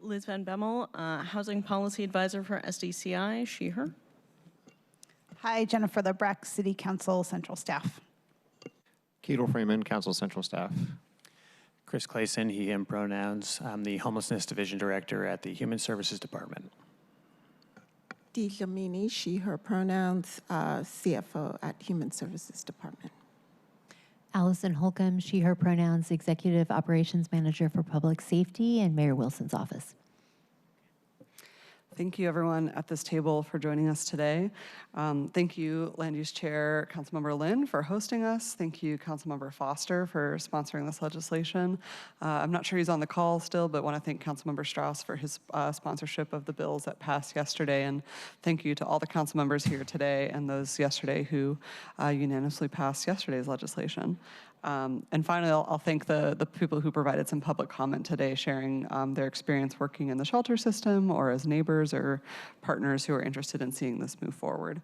Liz Van Bemmel, Housing Policy Advisor for SDCI, she, her. Hi, Jennifer Lebrecht, City Council Central Staff. Ketel Freeman, Council Central Staff. Chris Clayson, he, him pronouns. I'm the Homelessness Division Director at the Human Services Department. Dee Lamini, she, her pronouns, CFO at Human Services Department. Allison Holcomb, she, her pronouns, Executive Operations Manager for Public Safety in Mayor Wilson's office. Thank you, everyone at this table, for joining us today. Thank you, Land Use Chair Councilmember Lynn, for hosting us. Thank you, Councilmember Foster, for sponsoring this legislation. I'm not sure he's on the call still, but want to thank Councilmember Strauss for his sponsorship of the bills that passed yesterday. And thank you to all the council members here today and those yesterday who unanimously passed yesterday's legislation. And finally, I'll thank the people who provided some public comment today, sharing their experience working in the shelter system or as neighbors or partners who are interested in seeing this move forward.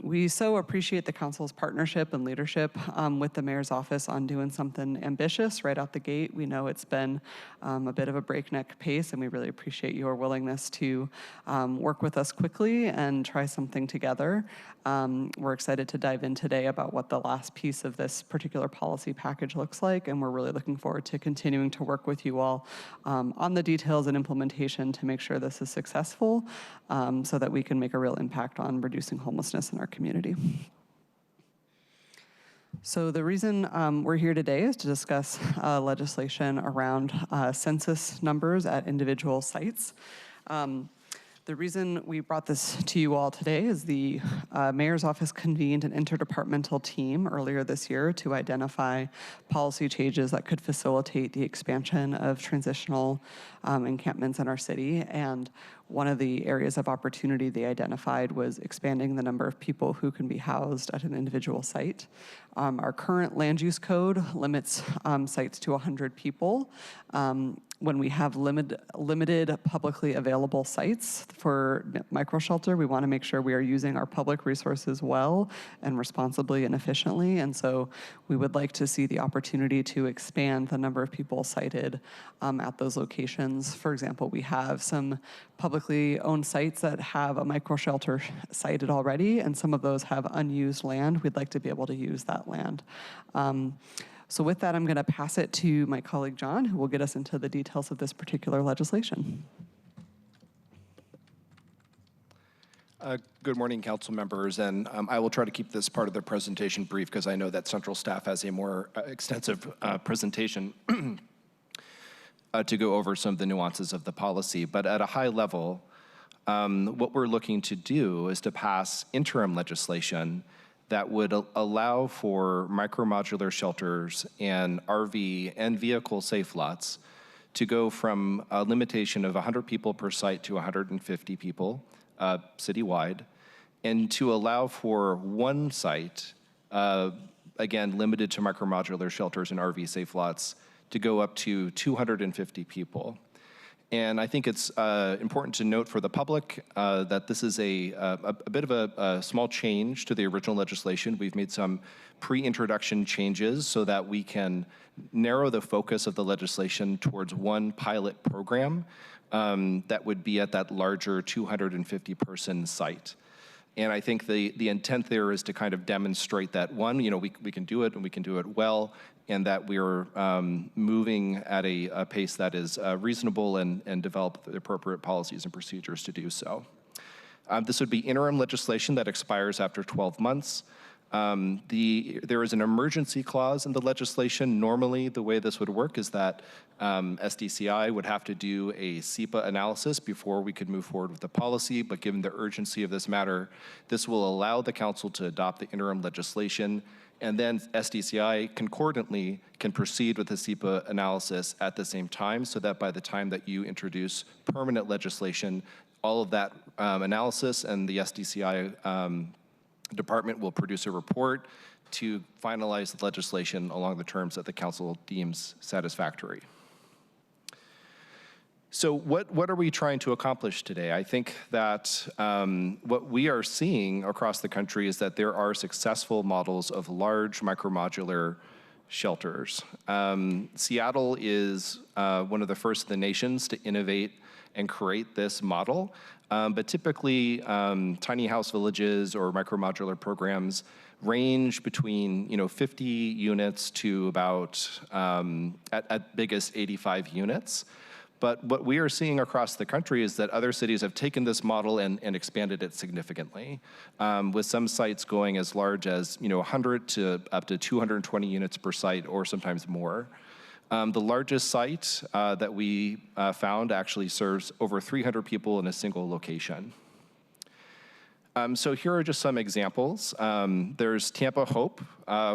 We so appreciate the council's partnership and leadership with the mayor's office on doing something ambitious right out the gate. We know it's been a bit of a breakneck pace, and we really appreciate your willingness to work with us quickly and try something together. We're excited to dive in today about what the last piece of this particular policy package looks like, and we're really looking forward to continuing to work with you all on the details and implementation to make sure this is successful so that we can make a real impact on reducing homelessness in our community. So the reason we're here today is to discuss legislation around census numbers at individual sites. The reason we brought this to you all today is the Mayor's Office convened an interdepartmental team earlier this year to identify policy changes that could facilitate the expansion of transitional encampments in our city. And one of the areas of opportunity they identified was expanding the number of people who can be housed at an individual site. Our current land use code limits sites to 100 people. When we have limited publicly available sites for micro shelter, we want to make sure we are using our public resources well and responsibly and efficiently. And so we would like to see the opportunity to expand the number of people sited at those locations. For example, we have some publicly owned sites that have a micro shelter sited already, and some of those have unused land. We'd like to be able to use that land. So with that, I'm going to pass it to my colleague John, who will get us into the details of this particular legislation. Good morning, council members, and I will try to keep this part of the presentation brief because I know that central staff has a more extensive presentation to go over some of the nuances of the policy. But at a high level, what we're looking to do is to pass interim legislation that would allow for micro-modular shelters and RV and vehicle safe lots to go from a limitation of 100 people per site to 150 people citywide, and to allow for one site, again, limited to micro-modular shelters and RV safe lots, to go up to 250 people. And I think it's important to note for the public that this is a bit of a small change to the original legislation. We've made some pre-introduction changes so that we can narrow the focus of the legislation towards one pilot program that would be at that larger 250-person site. And I think the intent there is to kind of demonstrate that, one, we can do it and we can do it well, and that we're moving at a pace that is reasonable and develop the appropriate policies and procedures to do so. This would be interim legislation that expires after 12 months. There is an emergency clause in the legislation. Normally, the way this would work is that SDCI would have to do a SEPA analysis before we could move forward with the policy, but given the urgency of this matter, this will allow the council to adopt the interim legislation, and then SDCI concordantly can proceed with the SEPA analysis at the same time, so that by the time that you introduce permanent legislation, all of that analysis and the SDCI department will produce a report to finalize the legislation along the terms that the council deems satisfactory. So what are we trying to accomplish today? I think that what we are seeing across the country is that there are successful models of large micro-modular shelters. Seattle is one of the first in the nations to innovate and create this model. But typically, tiny house villages or micro-modular programs range between 50 units to about, at biggest, 85 units. But what we are seeing across the country is that other cities have taken this model and expanded it significantly, with some sites going as large as 100 to up to 220 units per site, or sometimes more. The largest site that we found actually serves over 300 people in a single location. So here are just some examples. There's Tampa Hope,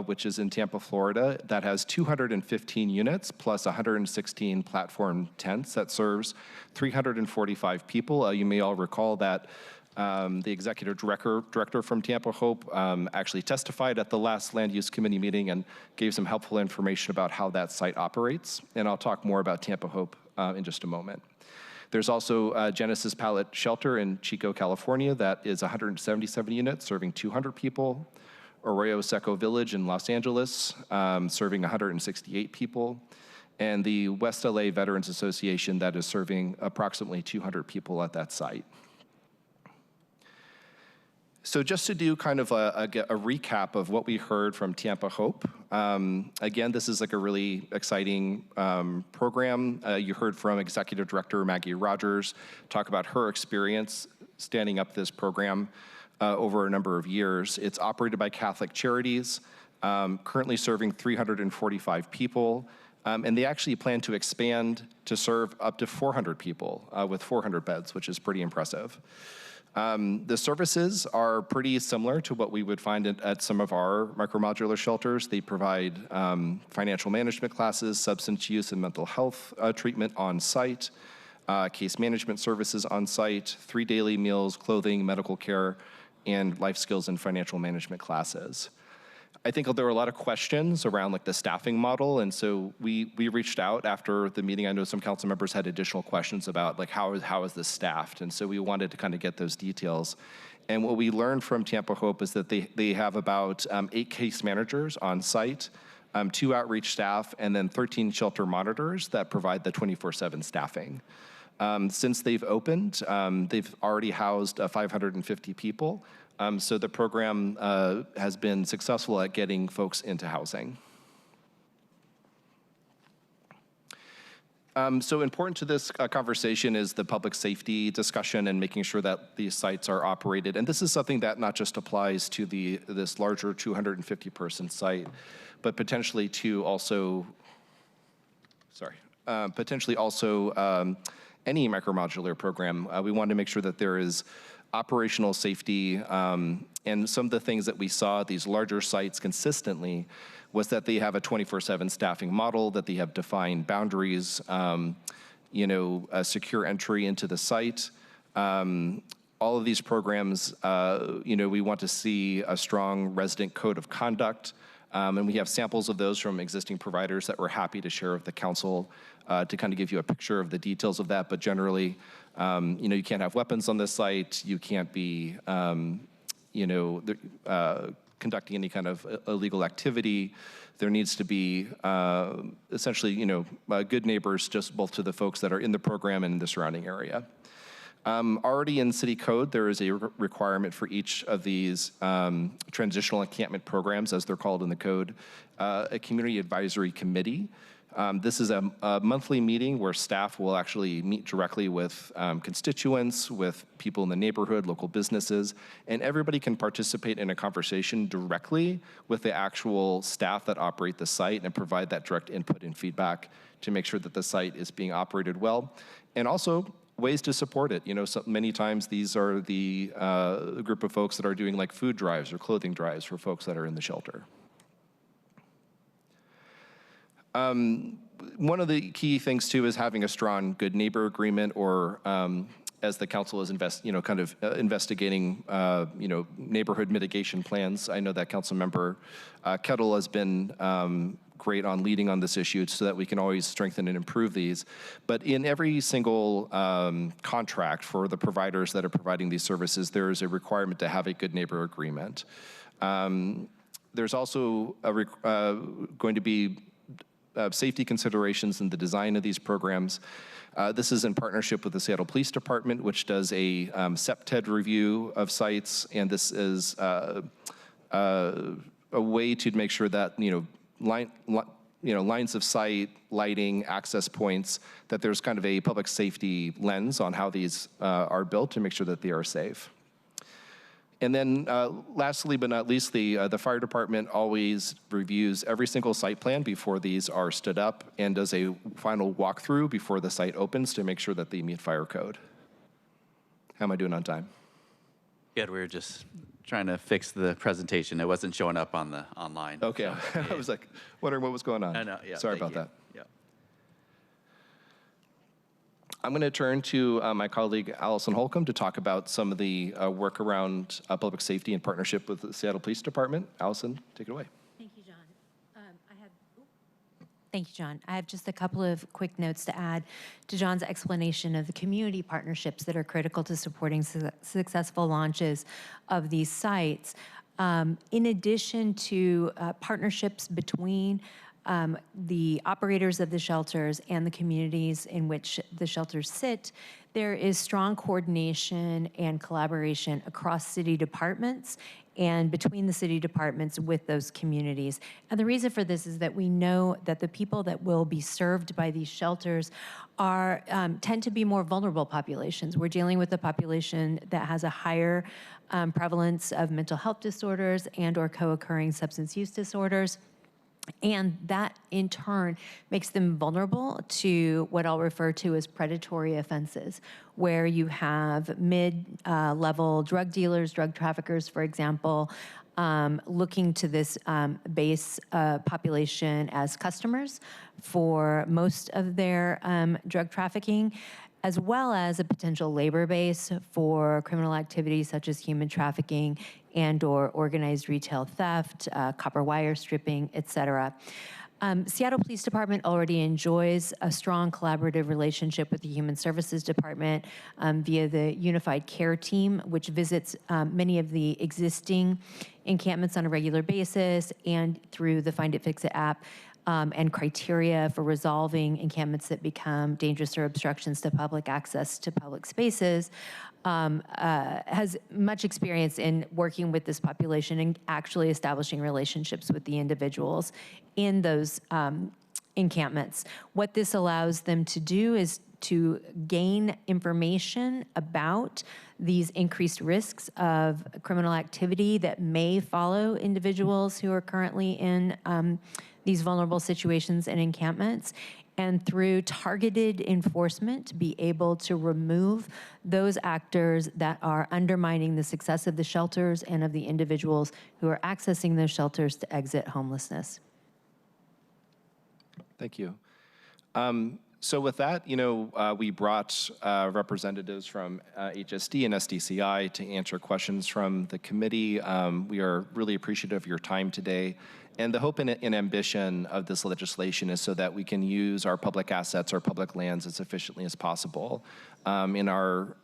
which is in Tampa, Florida, that has 215 units plus 116 platform tents that serves 345 people. You may all recall that the executive director from Tampa Hope actually testified at the last Land Use Committee meeting and gave some helpful information about how that site operates. And I'll talk more about Tampa Hope in just a moment. There's also Genesis Pallet Shelter in Chico, California, that is 177 units serving 200 people. Arroyo Seco Village in Los Angeles, serving 168 people. And the West LA Veterans Association that is serving approximately 200 people at that site. So just to do kind of a recap of what we heard from Tampa Hope. Again, this is like a really exciting program. You heard from Executive Director Maggie Rogers talk about her experience standing up this program over a number of years. It's operated by Catholic Charities, currently serving 345 people. And they actually plan to expand to serve up to 400 people with 400 beds, which is pretty impressive. The services are pretty similar to what we would find at some of our micromodular shelters. They provide financial management classes, substance use and mental health treatment on site, case management services on site, 3 daily meals, clothing, medical care, and life skills and financial management classes. I think there were a lot of questions around like the staffing model, and so we reached out after the meeting. I know some council members had additional questions about like how is this staffed, and so we wanted to kind of get those details. And what we learned from Tampa Hope is that they have about 8 case managers on site, 2 outreach staff, and then 13 shelter monitors that provide the 24/7 staffing. Since they've opened, they've already housed 550 people. So the program has been successful at getting folks into housing. So important to this conversation is the public safety discussion and making sure that these sites are operated. And this is something that not just applies to this larger 250-person site, but potentially to also, any micromodular program. We want to make sure that there is operational safety, and some of the things that we saw at these larger sites consistently was that they have a 24/7 staffing model, that they have defined boundaries, a secure entry into the site. All of these programs, we want to see a strong resident code of conduct, and we have samples of those from existing providers that we're happy to share with the council to kind of give you a picture of the details of that. But generally, you can't have weapons on this site. You can't be, conducting any kind of illegal activity. There needs to be essentially, good neighbors just both to the folks that are in the program and in the surrounding area. Already in city code, there is a requirement for each of these transitional encampment programs, as they're called in the code, a community advisory committee. This is a monthly meeting where staff will actually meet directly with constituents, with people in the neighborhood, local businesses, and everybody can participate in a conversation directly with the actual staff that operate the site and provide that direct input and feedback to make sure that the site is being operated well. And also ways to support it. So many times these are the group of folks that are doing like food drives or clothing drives for folks that are in the shelter. One of the key things too is having a strong good neighbor agreement, or as the council is investigating, neighborhood mitigation plans. I know that Council Member Kettle has been great on leading on this issue so that we can always strengthen and improve these. But in every single contract for the providers that are providing these services, there is a requirement to have a good neighbor agreement. There's also going to be safety considerations in the design of these programs. This is in partnership with the Seattle Police Department, which does a SEPTED review of sites, and this is a way to make sure that lines of sight, lighting, access points, that there's kind of a public safety lens on how these are built to make sure that they are safe. And then lastly but not least, the fire department always reviews every single site plan before these are stood up and does a final walkthrough before the site opens to make sure that they meet fire code. How am I doing on time? Good, we were just trying to fix the presentation. It wasn't showing up on the online. Okay, So, I was like wondering what was going on. I know, yeah. Sorry about thank that. you. Yeah. I'm going to turn to my colleague Allison Holcomb to talk about some of the work around public safety in partnership with the Seattle Police Department. Allison, take it away. Thank you, John. Thank you, John. I have just a couple of quick notes to add to John's explanation of the community partnerships that are critical to supporting successful launches of these sites. In addition to partnerships between the operators of the shelters and the communities in which the shelters sit, there is strong coordination and collaboration across city departments and between the city departments with those communities. And the reason for this is that we know that the people that will be served by these shelters are tend to be more vulnerable populations. We're dealing with a population that has a higher prevalence of mental health disorders and or co-occurring substance use disorders. And that, in turn, makes them vulnerable to what I'll refer to as predatory offenses, where you have mid-level drug dealers, drug traffickers, for example, looking to this base population as customers for most of their drug trafficking, as well as a potential labor base for criminal activities such as human trafficking and/or organized retail theft, copper wire stripping, et cetera. Seattle Police Department already enjoys a strong collaborative relationship with the Human Services Department via the Unified Care Team, which visits many of the existing encampments on a regular basis, and through the Find It, Fix It app, and criteria for resolving encampments that become dangerous or obstructions to public access to public spaces, has much experience in working with this population and actually establishing relationships with the individuals in those encampments. What this allows them to do is to gain information about these increased risks of criminal activity that may follow individuals who are currently in these vulnerable situations and encampments, and through targeted enforcement, be able to remove those actors that are undermining the success of the shelters and of the individuals who are accessing those shelters to exit homelessness. Thank you. So with that, we brought representatives from HSD and SDCI to answer questions from the committee. We are really appreciative of your time today. And the hope and ambition of this legislation is so that we can use our public assets, our public lands as efficiently as possible. In our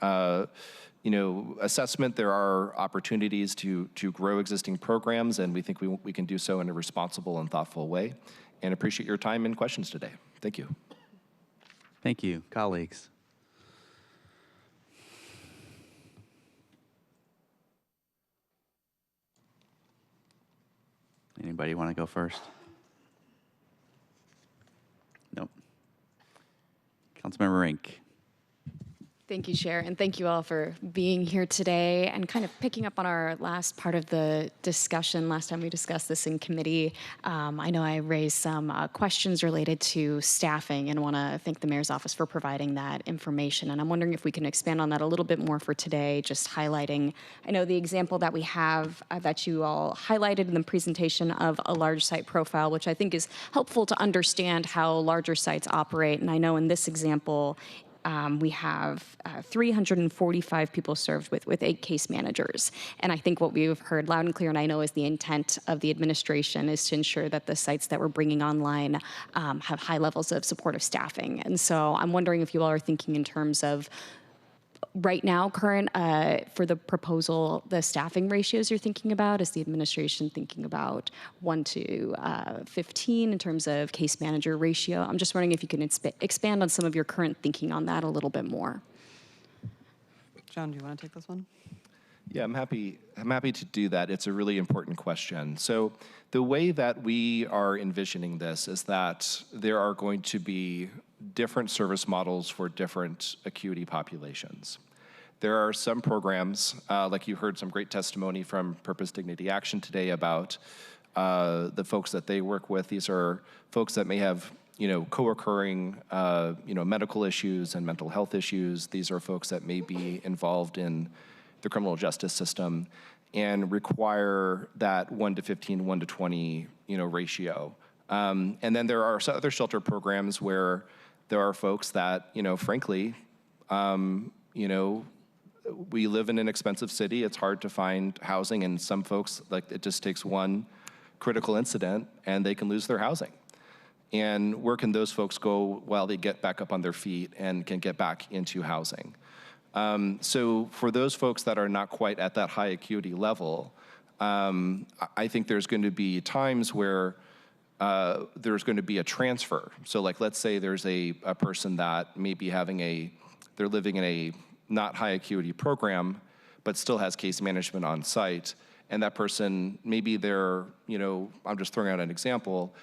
assessment, there are opportunities to grow existing programs, and we think we can do so in a responsible and thoughtful way. And appreciate your time and questions today. Thank you. Thank you, colleagues. Anybody want to go first? Nope. Councilmember Rink. Thank you, Chair, and thank you all for being here today and kind of picking up on our last part of the discussion. Last time we discussed this in committee, I know I raised some questions related to staffing and want to thank the Mayor's Office for providing that information. And I'm wondering if we can expand on that a little bit more for today, just highlighting, I know the example that we have that you all highlighted in the presentation of a large site profile, which I think is helpful to understand how larger sites operate. And I know in this example, we have 345 people served with 8 case managers. And I think what we've heard loud and clear, and I know is the intent of the administration, is to ensure that the sites that we're bringing online have high levels of supportive staffing. And so I'm wondering if you all are thinking in terms of right now, current, for the proposal, the staffing ratios you're thinking about. Is the administration thinking about 1 to 15 in terms of case manager ratio? I'm just wondering if you can expand on some of your current thinking on that a little bit more. John, do you want to take this one? Yeah, I'm happy to do that. It's a really important question. So the way that we are envisioning this is that there are going to be different service models for different acuity populations. There are some programs, like you heard some great testimony from Purpose Dignity Action today about the folks that they work with. These are folks that may have co-occurring medical issues and mental health issues. These are folks that may be involved in the criminal justice system and require that 1 to 15, 1 to 20 ratio. And then there are other shelter programs where there are folks that, frankly, we live in an expensive city. It's hard to find housing, and some folks, it just takes one critical incident and they can lose their housing. And where can those folks go while they get back up on their feet and can get back into housing? So for those folks that are not quite at that high acuity level, I think there's going to be times where there's going to be a transfer. So let's say there's a person that may be they're living in a not high acuity program, but still has case management on site. And that person, maybe they're, I'm just throwing out an example,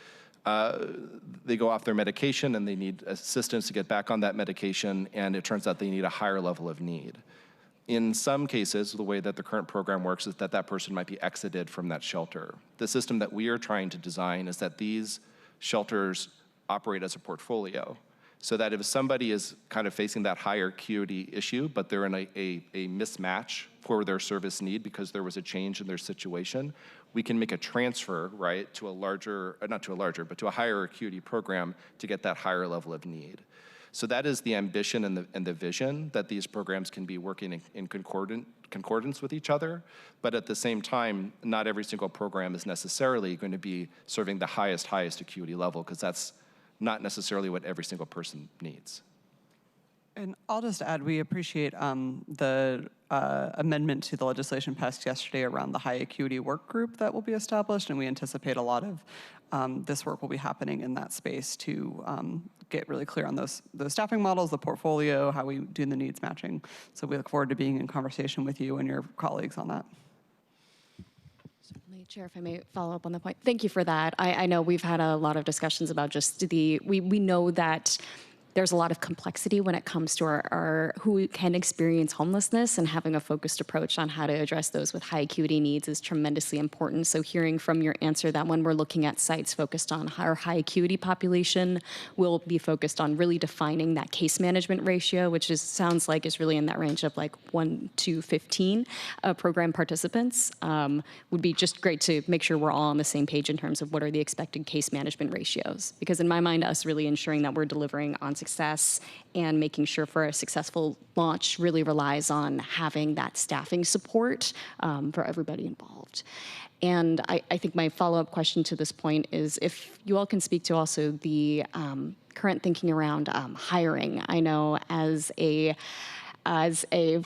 they go off their medication and they need assistance to get back on that medication, and it turns out they need a higher level of need. In some cases, the way that the current program works is that that person might be exited from that shelter. The system that we are trying to design is that these shelters operate as a portfolio, so that if somebody is kind of facing that higher acuity issue, but they're in a mismatch for their service need because there was a change in their situation, we can make a transfer, right, to a larger, not to a larger, but to a higher acuity program to get that higher level of need. So that is the ambition and the vision, that these programs can be working in concordance with each other, but at the same time, not every single program is necessarily going to be serving the highest acuity level, because that's not necessarily what every single person needs. And I'll just add, we appreciate the amendment to the legislation passed yesterday around the high acuity work group that will be established, and we anticipate a lot of this work will be happening in that space to get really clear on those staffing models, the portfolio, how we do the needs matching. So we look forward to being in conversation with you and your colleagues on that. Certainly, Chair, if I may follow up on the point. Thank you for that. I know we've had a lot of discussions about just we know that there's a lot of complexity when it comes to our who can experience homelessness, and having a focused approach on how to address those with high acuity needs is tremendously important. So hearing from your answer that when we're looking at sites focused on our high acuity population, we'll be focused on really defining that case management ratio, which sounds like is really in that range of like 1 to 15 program participants. Would be just great to make sure we're all on the same page in terms of what are the expected case management ratios. Because in my mind, us really ensuring that we're delivering on success and making sure for a successful launch really relies on having that staffing support for everybody involved. And I think my follow-up question to this point is if you all can speak to also the current thinking around hiring. I know as a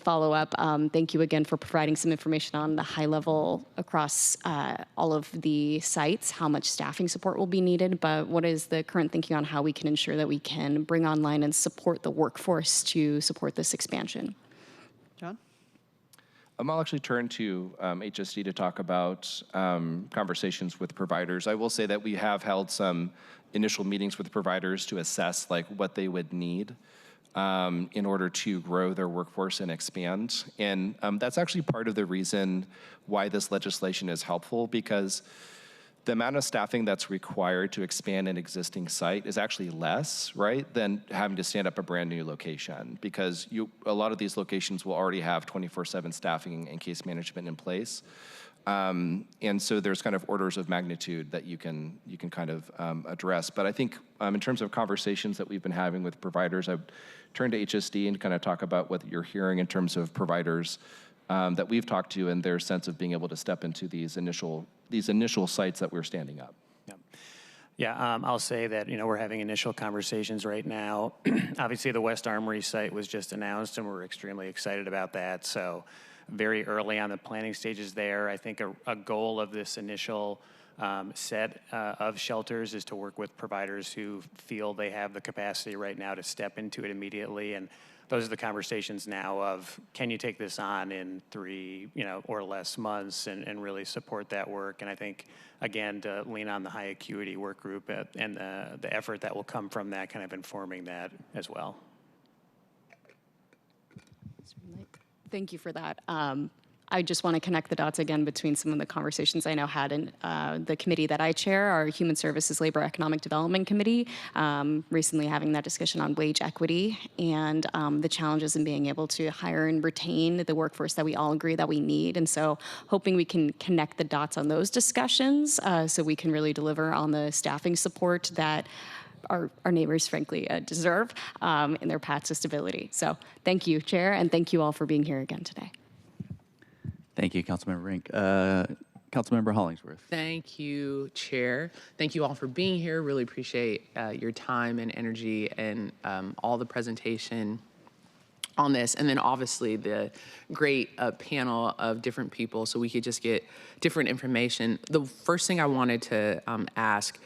follow-up, thank you again for providing some information on the high level across all of the sites, how much staffing support will be needed, but what is the current thinking on how we can ensure that we can bring online and support the workforce to support this expansion? John? I'll actually turn to HSD to talk about conversations with providers. I will say that we have held some initial meetings with providers to assess like what they would need in order to grow their workforce and expand. And that's actually part of the reason why this legislation is helpful, because the amount of staffing that's required to expand an existing site is actually less, right, than having to stand up a brand new location, because a lot of these locations will already have 24/7 staffing and case management in place. And so there's kind of orders of magnitude that you can kind of address. But I think in terms of conversations that we've been having with providers, I've turned to HSD and kind of talk about what you're hearing in terms of providers that we've talked to and their sense of being able to step into these initial sites that we're standing up. Yeah, I'll say that, we're having initial conversations right now. Obviously, the West Armory site was just announced, and we're extremely excited about that. So very early on the planning stages there. I think a goal of this initial set of shelters is to work with providers who feel they have the capacity right now to step into it immediately. And those are the conversations now of, can you take this on in 3, or less months and really support that work? And I think, again, to lean on the high acuity work group and the effort that will come from that, kind of informing that as well. Thank you for that. I just want to connect the dots again between some of the conversations I know had in the committee that I chair, our Human Services Labor Economic Development Committee, recently having that discussion on wage equity and the challenges in being able to hire and retain the workforce that we all agree that we need. And so hoping we can connect the dots on those discussions so we can really deliver on the staffing support that our neighbors, frankly, deserve in their path to stability. So thank you, Chair, and thank you all for being here again today. Thank you, Councilmember Rink. Councilmember Hollingsworth. Thank you, Chair. Thank you all for being here. Really appreciate your time and energy and all the presentation on this. And then obviously the great panel of different people so we could just get different information. The first thing I wanted to ask,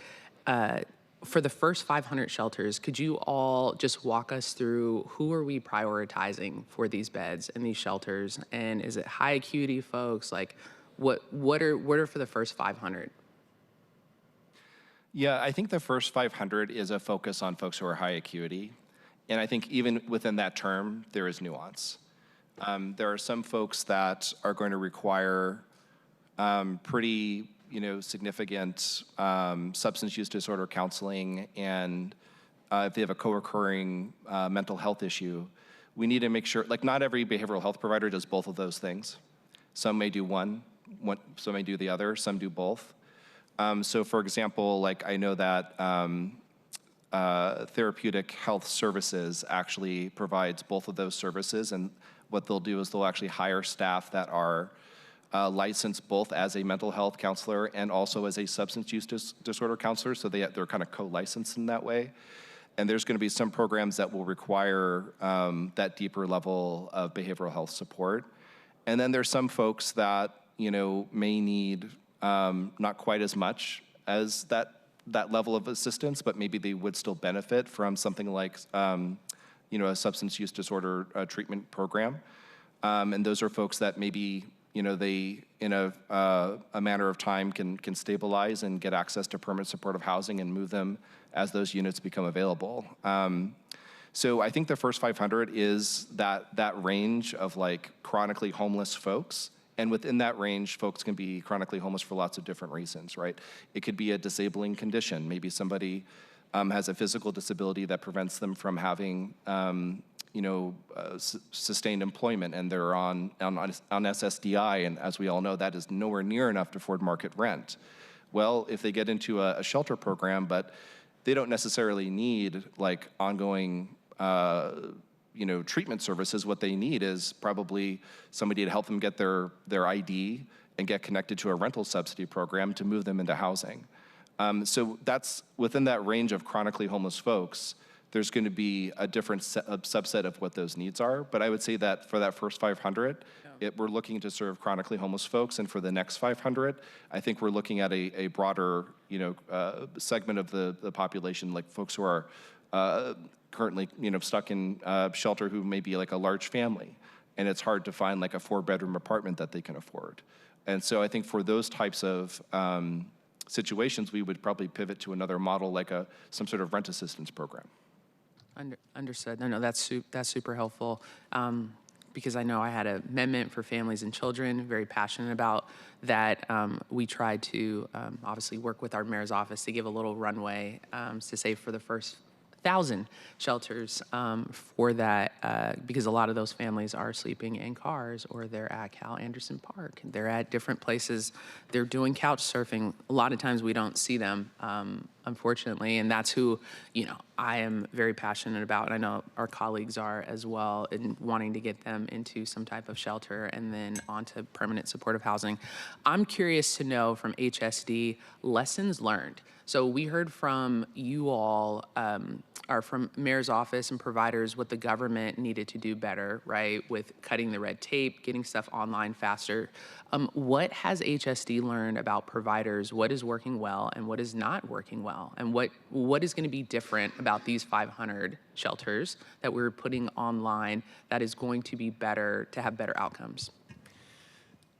for the first 500 shelters, could you all just walk us through who are we prioritizing for these beds in these shelters? And is it high acuity folks? Like what are for the first 500? Yeah, I think the first 500 is a focus on folks who are high acuity. And I think even within that term, there is nuance. There are some folks that are going to require pretty, significant substance use disorder counseling, and if they have a co-occurring mental health issue, we need to make sure, like, not every behavioral health provider does both of those things. Some may do one, some may do the other, some do both. So for example, like, I know that Therapeutic Health Services actually provides both of those services, and what they'll do is they'll actually hire staff that are licensed both as a mental health counselor and also as a substance use disorder counselor, so they're kind of co-licensed in that way. And there's going to be some programs that will require that deeper level of behavioral health support. And then there's some folks that, may need not quite as much as that level of assistance, but maybe they would still benefit from something like, a substance use disorder treatment program. And those are folks that maybe, they, in a matter of time, can stabilize and get access to permanent supportive housing and move them as those units become available. So I think the first 500 is that range of like chronically homeless folks. And within that range, folks can be chronically homeless for lots of different reasons, right? It could be a disabling condition. Maybe somebody has a physical disability that prevents them from having sustained employment, and they're on SSDI, and as we all know, that is nowhere near enough to afford market rent. Well, if they get into a shelter program, but they don't necessarily need like ongoing treatment services, what they need is probably somebody to help them get their ID and get connected to a rental subsidy program to move them into housing. So that's within that range of chronically homeless folks. There's going to be a different subset of what those needs are. But I would say that for that first 500, we're looking to serve chronically homeless folks. And for the next 500, I think we're looking at a broader, segment of the population, like folks who are currently, stuck in shelter, who may be like a large family. And it's hard to find like a 4-bedroom apartment that they can afford. And so I think for those types of situations, we would probably pivot to another model, like some sort of rent assistance program. Understood. No, that's super helpful, because I know I had an amendment for families and children, very passionate about that. We tried to obviously work with our mayor's office to give a little runway to save for the first 1,000 shelters for that, because a lot of those families are sleeping in cars, or they're at Cal Anderson Park. They're at different places. They're doing couch surfing. A lot of times we don't see them, unfortunately, and that's who, I am very passionate about, and I know our colleagues are as well, in wanting to get them into some type of shelter and then onto permanent supportive housing. I'm curious to know from HSD, lessons learned. So we heard from you all, or from mayor's office and providers, what the government needed to do better, right? With cutting the red tape, getting stuff online faster. What has HSD learned about providers? What is working well and what is not working well? And what is going to be different about these 500 shelters that we're putting online that is going to be better, to have better outcomes?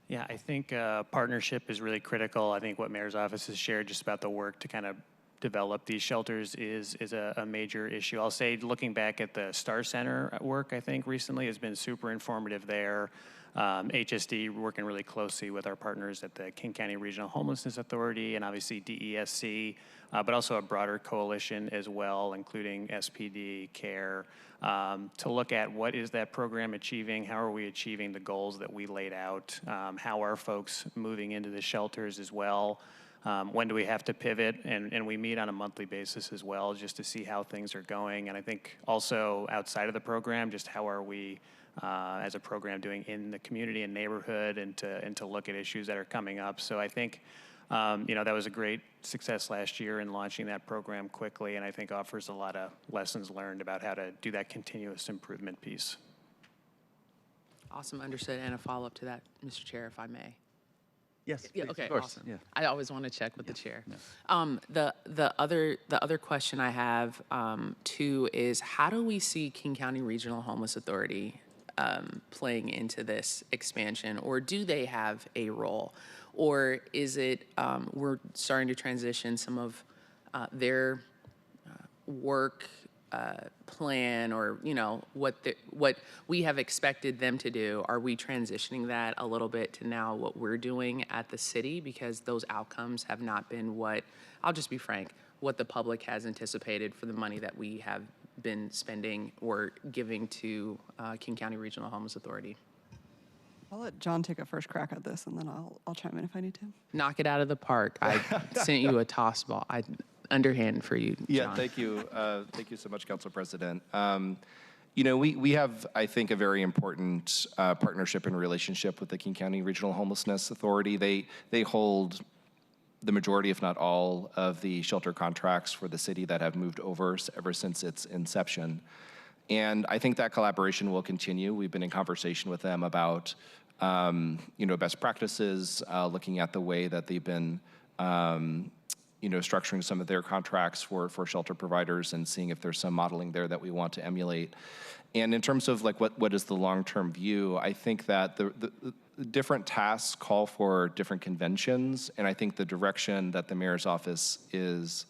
Yeah, I think partnership is really critical. I think what Mayor's Office has shared just about the work to kind of develop these shelters is a major issue. I'll say, looking back at the Star Center work, I think recently has been super informative there. HSD working really closely with our partners at the King County Regional Homelessness Authority and obviously DESC, but also a broader coalition as well, including SPD, CARE, to look at what is that program achieving, how are we achieving the goals that we laid out, how are folks moving into the shelters as well, when do we have to pivot, and we meet on a monthly basis as well just to see how things are going. And I think also outside of the program, just how are we as a program doing in the community and neighborhood, and to look at issues that are coming up. So I think that was a great success last year in launching that program quickly, and I think offers a lot of lessons learned about how to do that continuous improvement piece. Awesome, understood. And a follow-up to that, Mr. Chair, if I may. Yes, yeah, please, okay, of course. awesome. Yeah. I always want to check with the chair. Yeah. The other question I have too is, how do we see King County Regional Homeless Authority playing into this expansion, or do they have a role, or is it we're starting to transition some of their work plan or, what we have expected them to do, are we transitioning that a little bit to now what we're doing at the city? Because those outcomes have not been what, I'll just be frank, what the public has anticipated for the money that we have been spending or giving to King County Regional Homeless Authority. I'll let John take a first crack at this, and then I'll chime in if I need to. Knock it out of the park. I sent you a toss ball. Underhand for you, John. Yeah, thank you. Thank you so much, Council President. We have, I think, a very important partnership and relationship with the King County Regional Homelessness Authority. They hold the majority, if not all, of the shelter contracts for the city that have moved over ever since its inception. And I think that collaboration will continue. We've been in conversation with them about, best practices, looking at the way that they've been, structuring some of their contracts for shelter providers and seeing if there's some modeling there that we want to emulate. And in terms of what is the long-term view, I think that the different tasks call for different conventions, and I think the direction that the mayor's office is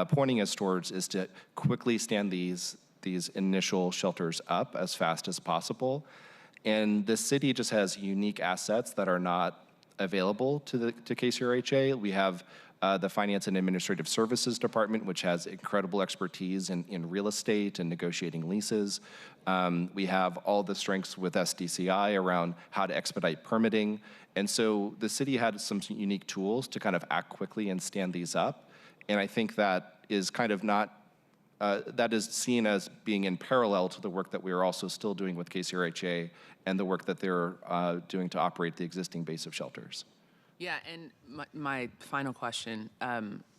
pointing us towards is to quickly stand these initial shelters up as fast as possible. And the city just has unique assets that are not available to KCRHA. We have the Finance and Administrative Services Department, which has incredible expertise in real estate and negotiating leases. We have all the strengths with SDCI around how to expedite permitting. And so the city had some unique tools to kind of act quickly and stand these up. And I think that is kind of that is seen as being in parallel to the work that we are also still doing with KCRHA and the work that they're doing to operate the existing base of shelters. Yeah, and my final question,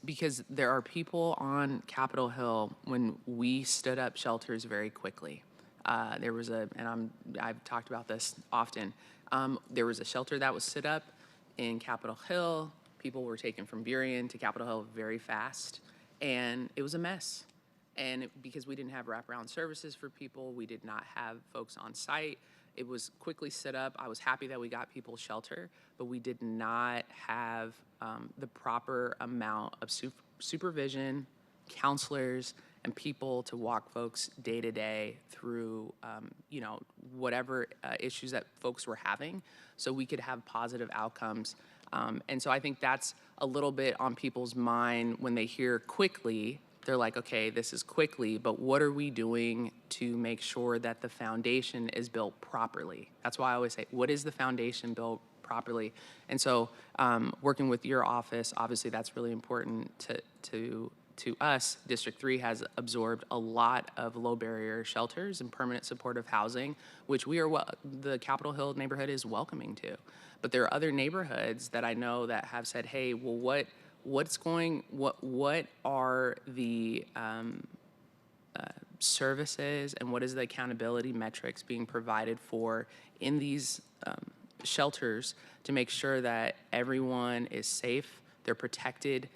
because there are people on Capitol Hill, when we stood up shelters very quickly, there was I've talked about this often, there was a shelter that was stood up in Capitol Hill. People were taken from Burien to Capitol Hill very fast, and it was a mess. And because we didn't have wraparound services for people, we did not have folks on site. It was quickly set up. I was happy that we got people shelter, but we did not have the proper amount of supervision, counselors, and people to walk folks day to day through, whatever issues that folks were having, so we could have positive outcomes. And so I think that's a little bit on people's mind when they hear quickly. They're like, okay, this is quickly, but what are we doing to make sure that the foundation is built properly? That's why I always say, what is the foundation built properly? And so working with your office, obviously that's really important to us. District 3 has absorbed a lot of low barrier shelters and permanent supportive housing, which the Capitol Hill neighborhood is welcoming to. But there are other neighborhoods that I know that have said, hey, well, what are the services and what is the accountability metrics being provided for in these shelters to make sure that everyone is safe, they're protected,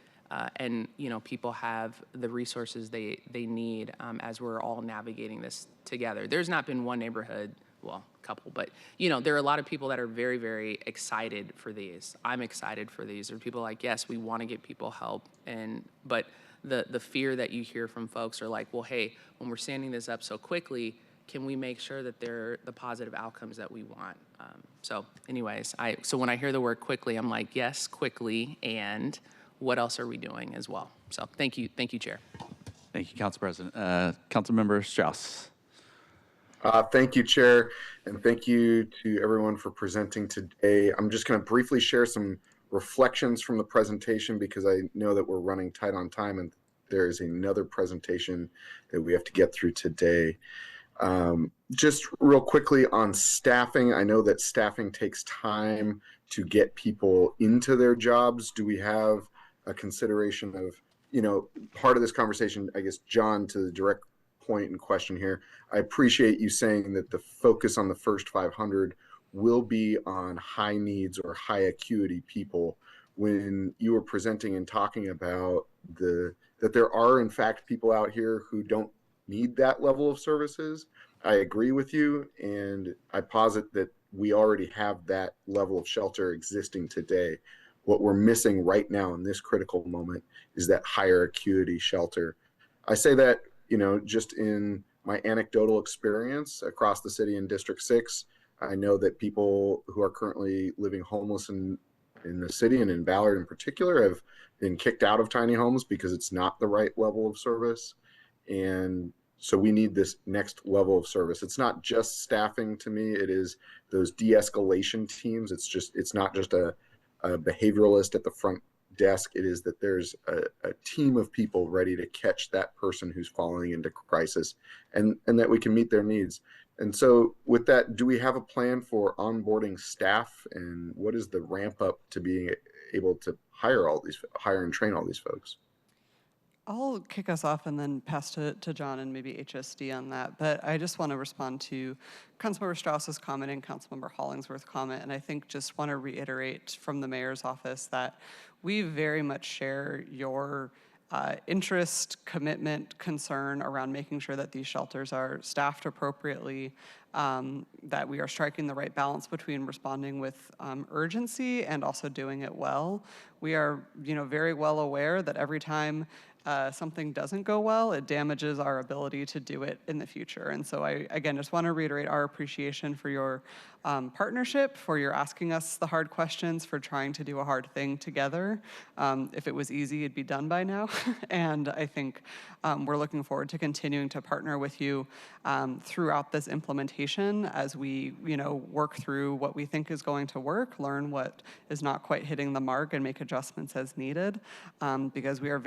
and people have the resources they need as we're all navigating this together. There's not been one neighborhood, well, a couple, but there are a lot of people that are very, very excited for these. I'm excited for these. There are people like, yes, we want to get people help, but the fear that you hear from folks are like, well, hey, when we're standing this up so quickly, can we make sure that they're the positive outcomes that we want? So anyways, so when I hear the word quickly, I'm like, yes, quickly, and what else are we doing as well? So thank you, Chair. Thank you, Council President. Councilmember Strauss. Thank you, Chair, and thank you to everyone for presenting today. I'm just going to briefly share some reflections from the presentation because I know that we're running tight on time and there is another presentation that we have to get through today. Just real quickly on staffing, I know that staffing takes time to get people into their jobs. Do we have a consideration of, part of this conversation, I guess, John, to the direct point and question here, I appreciate you saying that the focus on the first 500 will be on high needs or high acuity people. When you were presenting and talking about that there are in fact people out here who don't need that level of services, I agree with you, and I posit that we already have that level of shelter existing today. What we're missing right now in this critical moment is that higher acuity shelter. I say that just in my anecdotal experience across the city in District 6, I know that people who are currently living homeless in the city and in Ballard in particular have been kicked out of tiny homes because it's not the right level of service. And so we need this next level of service. It's not just staffing to me. It is those de-escalation teams. It's not just a behavioralist at the front desk. It is that there's a team of people ready to catch that person who's falling into crisis, and that we can meet their needs. And so with that, do we have a plan for onboarding staff, and what is the ramp up to being able to hire and train all these folks? I'll kick us off and then pass to John and maybe HSD on that. But I just want to respond to Councilmember Strauss's comment and Councilmember Hollingsworth's comment. And I think just want to reiterate from the mayor's office that we very much share your interest, commitment, concern around making sure that these shelters are staffed appropriately, that we are striking the right balance between responding with urgency and also doing it well. We are, very well aware that every time something doesn't go well, it damages our ability to do it in the future. And so I, again, just want to reiterate our appreciation for your partnership, for your asking us the hard questions, for trying to do a hard thing together. If it was easy, it'd be done by now. And I think we're looking forward to continuing to partner with you throughout this implementation as we, work through what we think is going to work, learn what is not quite hitting the mark, and make adjustments as needed. Because we are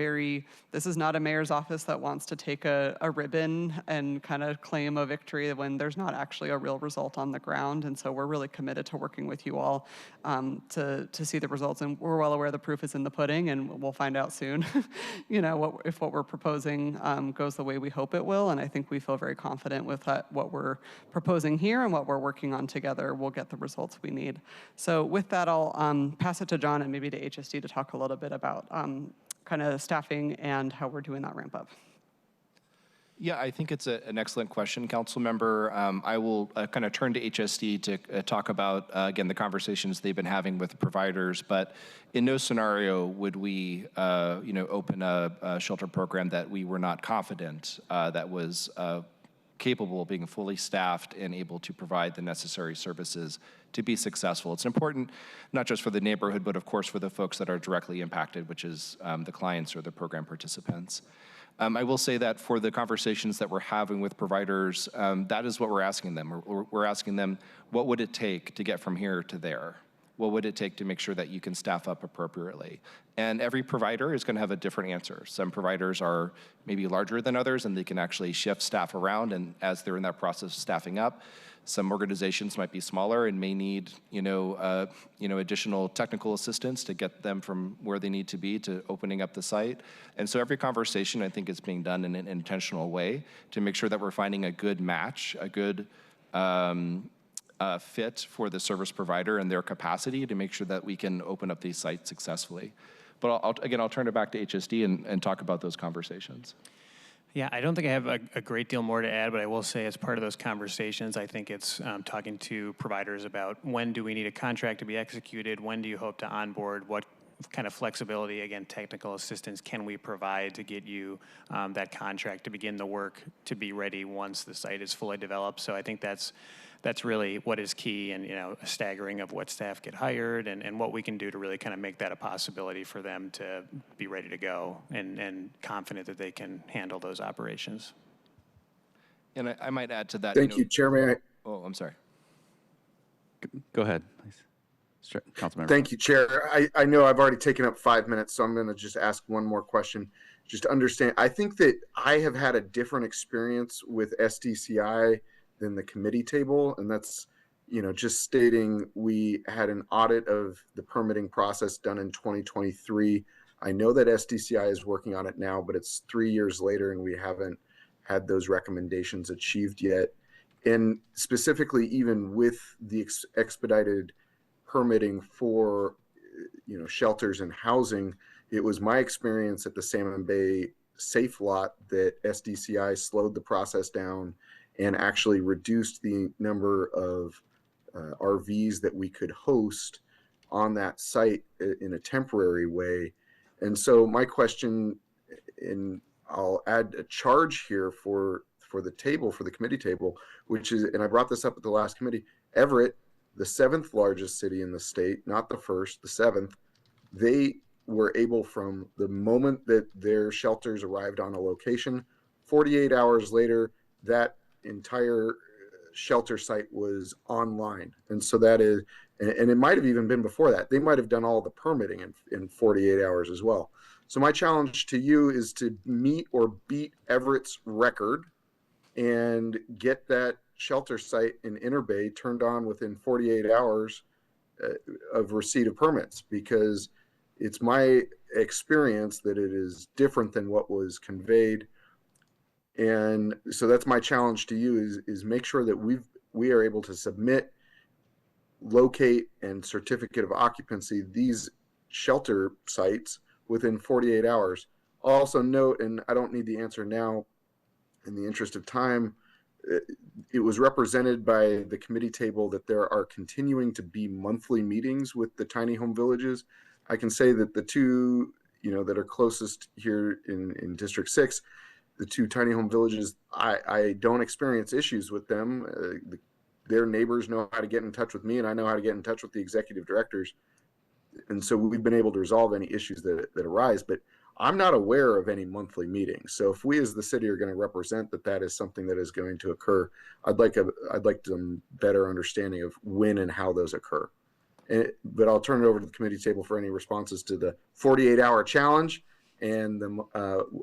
this is not a mayor's office that wants to take a ribbon and kind of claim a victory when there's not actually a real result on the ground. And so we're really committed to working with you all to see the results. And we're well aware the proof is in the pudding, and we'll find out soon, if what we're proposing goes the way we hope it will. And I think we feel very confident with what we're proposing here and what we're working on together, we'll get the results we need. So with that, I'll pass it to John and maybe to HSD to talk a little bit about kind of staffing and how we're doing that ramp up. Yeah, I think it's an excellent question, Council Member. I will kind of turn to HSD to talk about, again, the conversations they've been having with providers, but in no scenario would we, open a shelter program that we were not confident that was capable of being fully staffed and able to provide the necessary services to be successful. It's important not just for the neighborhood, but of course for the folks that are directly impacted, which is the clients or the program participants. I will say that for the conversations that we're having with providers, that is what we're asking them. We're asking them, what would it take to get from here to there? What would it take to make sure that you can staff up appropriately? And every provider is going to have a different answer. Some providers are maybe larger than others, and they can actually shift staff around, and as they're in that process of staffing up, some organizations might be smaller and may need, additional technical assistance to get them from where they need to be to opening up the site. And so every conversation, I think, is being done in an intentional way to make sure that we're finding a good match, a good fit for the service provider and their capacity to make sure that we can open up these sites successfully. But I'll turn it back to HSD and talk about those conversations. Yeah, I don't think I have a great deal more to add, but I will say as part of those conversations, I think it's talking to providers about when do we need a contract to be executed, when do you hope to onboard, what kind of flexibility, again, technical assistance can we provide to get you that contract to begin the work to be ready once the site is fully developed. So I think that's really what is key, and a staggering of what staff get hired and what we can do to really kind of make that a possibility for them to be ready to go and confident that they can handle those operations. And I might add to that. Thank you, Chairman. Oh, I'm sorry. Go ahead, please. Councilmember. Thank you, Chair. I know I've already taken up 5 minutes, so I'm going to just ask one more question. Just to understand, I think that I have had a different experience with SDCI than the committee table, and that's, just stating we had an audit of the permitting process done in 2023. I know that SDCI is working on it now, but it's 3 years later, and we haven't had those recommendations achieved yet. And specifically, even with the expedited permitting for shelters and housing, it was my experience at the Salmon Bay Safe Lot that SDCI slowed the process down and actually reduced the number of RVs that we could host on that site in a temporary way. And so my question, and I'll add a charge here for the table, for the committee table, which is, and I brought this up at the last committee, Everett, the 7th largest city in the state, not the first, the 7th, they were able, from the moment that their shelters arrived on a location, 48 hours later, that entire shelter site was online. And so that is, and it might have even been before that. They might have done all the permitting in 48 hours as well. So my challenge to you is to meet or beat Everett's record and get that shelter site in Inner Bay turned on within 48 hours of receipt of permits, because it's my experience that it is different than what was conveyed. And so that's my challenge to you, is make sure that we are able to submit, locate, and certificate of occupancy these shelter sites within 48 hours. I'll also note, and I don't need the answer now in the interest of time, it was represented by the committee table that there are continuing to be monthly meetings with the tiny home villages. I can say that the two, that are closest here in District 6, the two tiny home villages, I don't experience issues with them. Their neighbors know how to get in touch with me, and I know how to get in touch with the executive directors. And so we've been able to resolve any issues that arise, but I'm not aware of any monthly meetings. So if we as the city are going to represent that is something that is going to occur, I'd like some better understanding of when and how those occur. But I'll turn it over to the committee table for any responses to the 48-hour challenge, and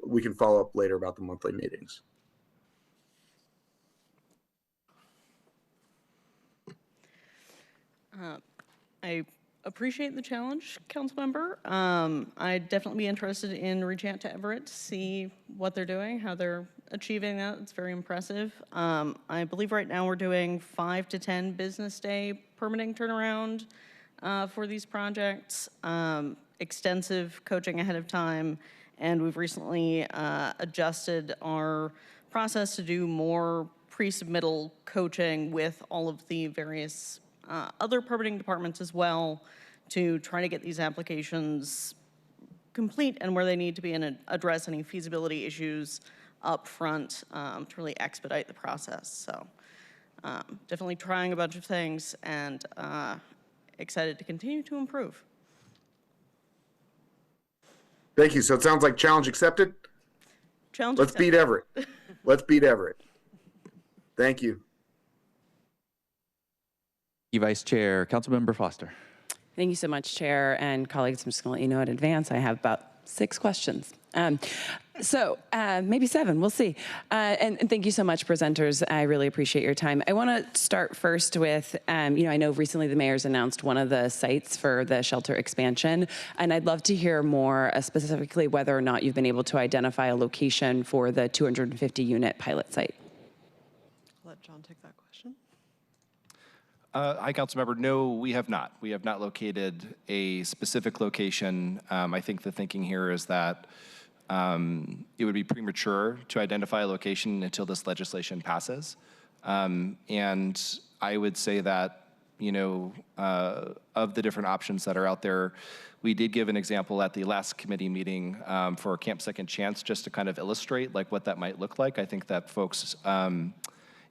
we can follow up later about the monthly meetings. I appreciate the challenge, Councilmember. I'd definitely be interested in reaching out to Everett to see what they're doing, how they're achieving that. It's very impressive. I believe right now we're doing 5 to 10 business day permitting turnaround for these projects, extensive coaching ahead of time, and we've recently adjusted our process to do more pre-submittal coaching with all of the various other permitting departments as well, to try to get these applications complete and where they need to be, and address any feasibility issues up front to really expedite the process. So definitely trying a bunch of things, and excited to continue to improve. Thank you. So it sounds like challenge accepted. Let's beat Everett. Let's beat Everett. Thank you. Vice Chair, Councilmember Foster. Thank you so much, Chair and colleagues. I'm just going to let you know in advance I have about 6 questions. Maybe 7, we'll see. And thank you so much, presenters. I really appreciate your time. I want to start first with, I know recently the mayor's announced one of the sites for the shelter expansion, and I'd love to hear more specifically whether or not you've been able to identify a location for the 250-unit pilot site. I'll let John take that question. Hi, Councilmember. No, we have not. We have not located a specific location. I think the thinking here is that it would be premature to identify a location until this legislation passes. And I would say that, of the different options that are out there, we did give an example at the last committee meeting for Camp Second Chance, just to kind of illustrate what that might look like. I think that folks,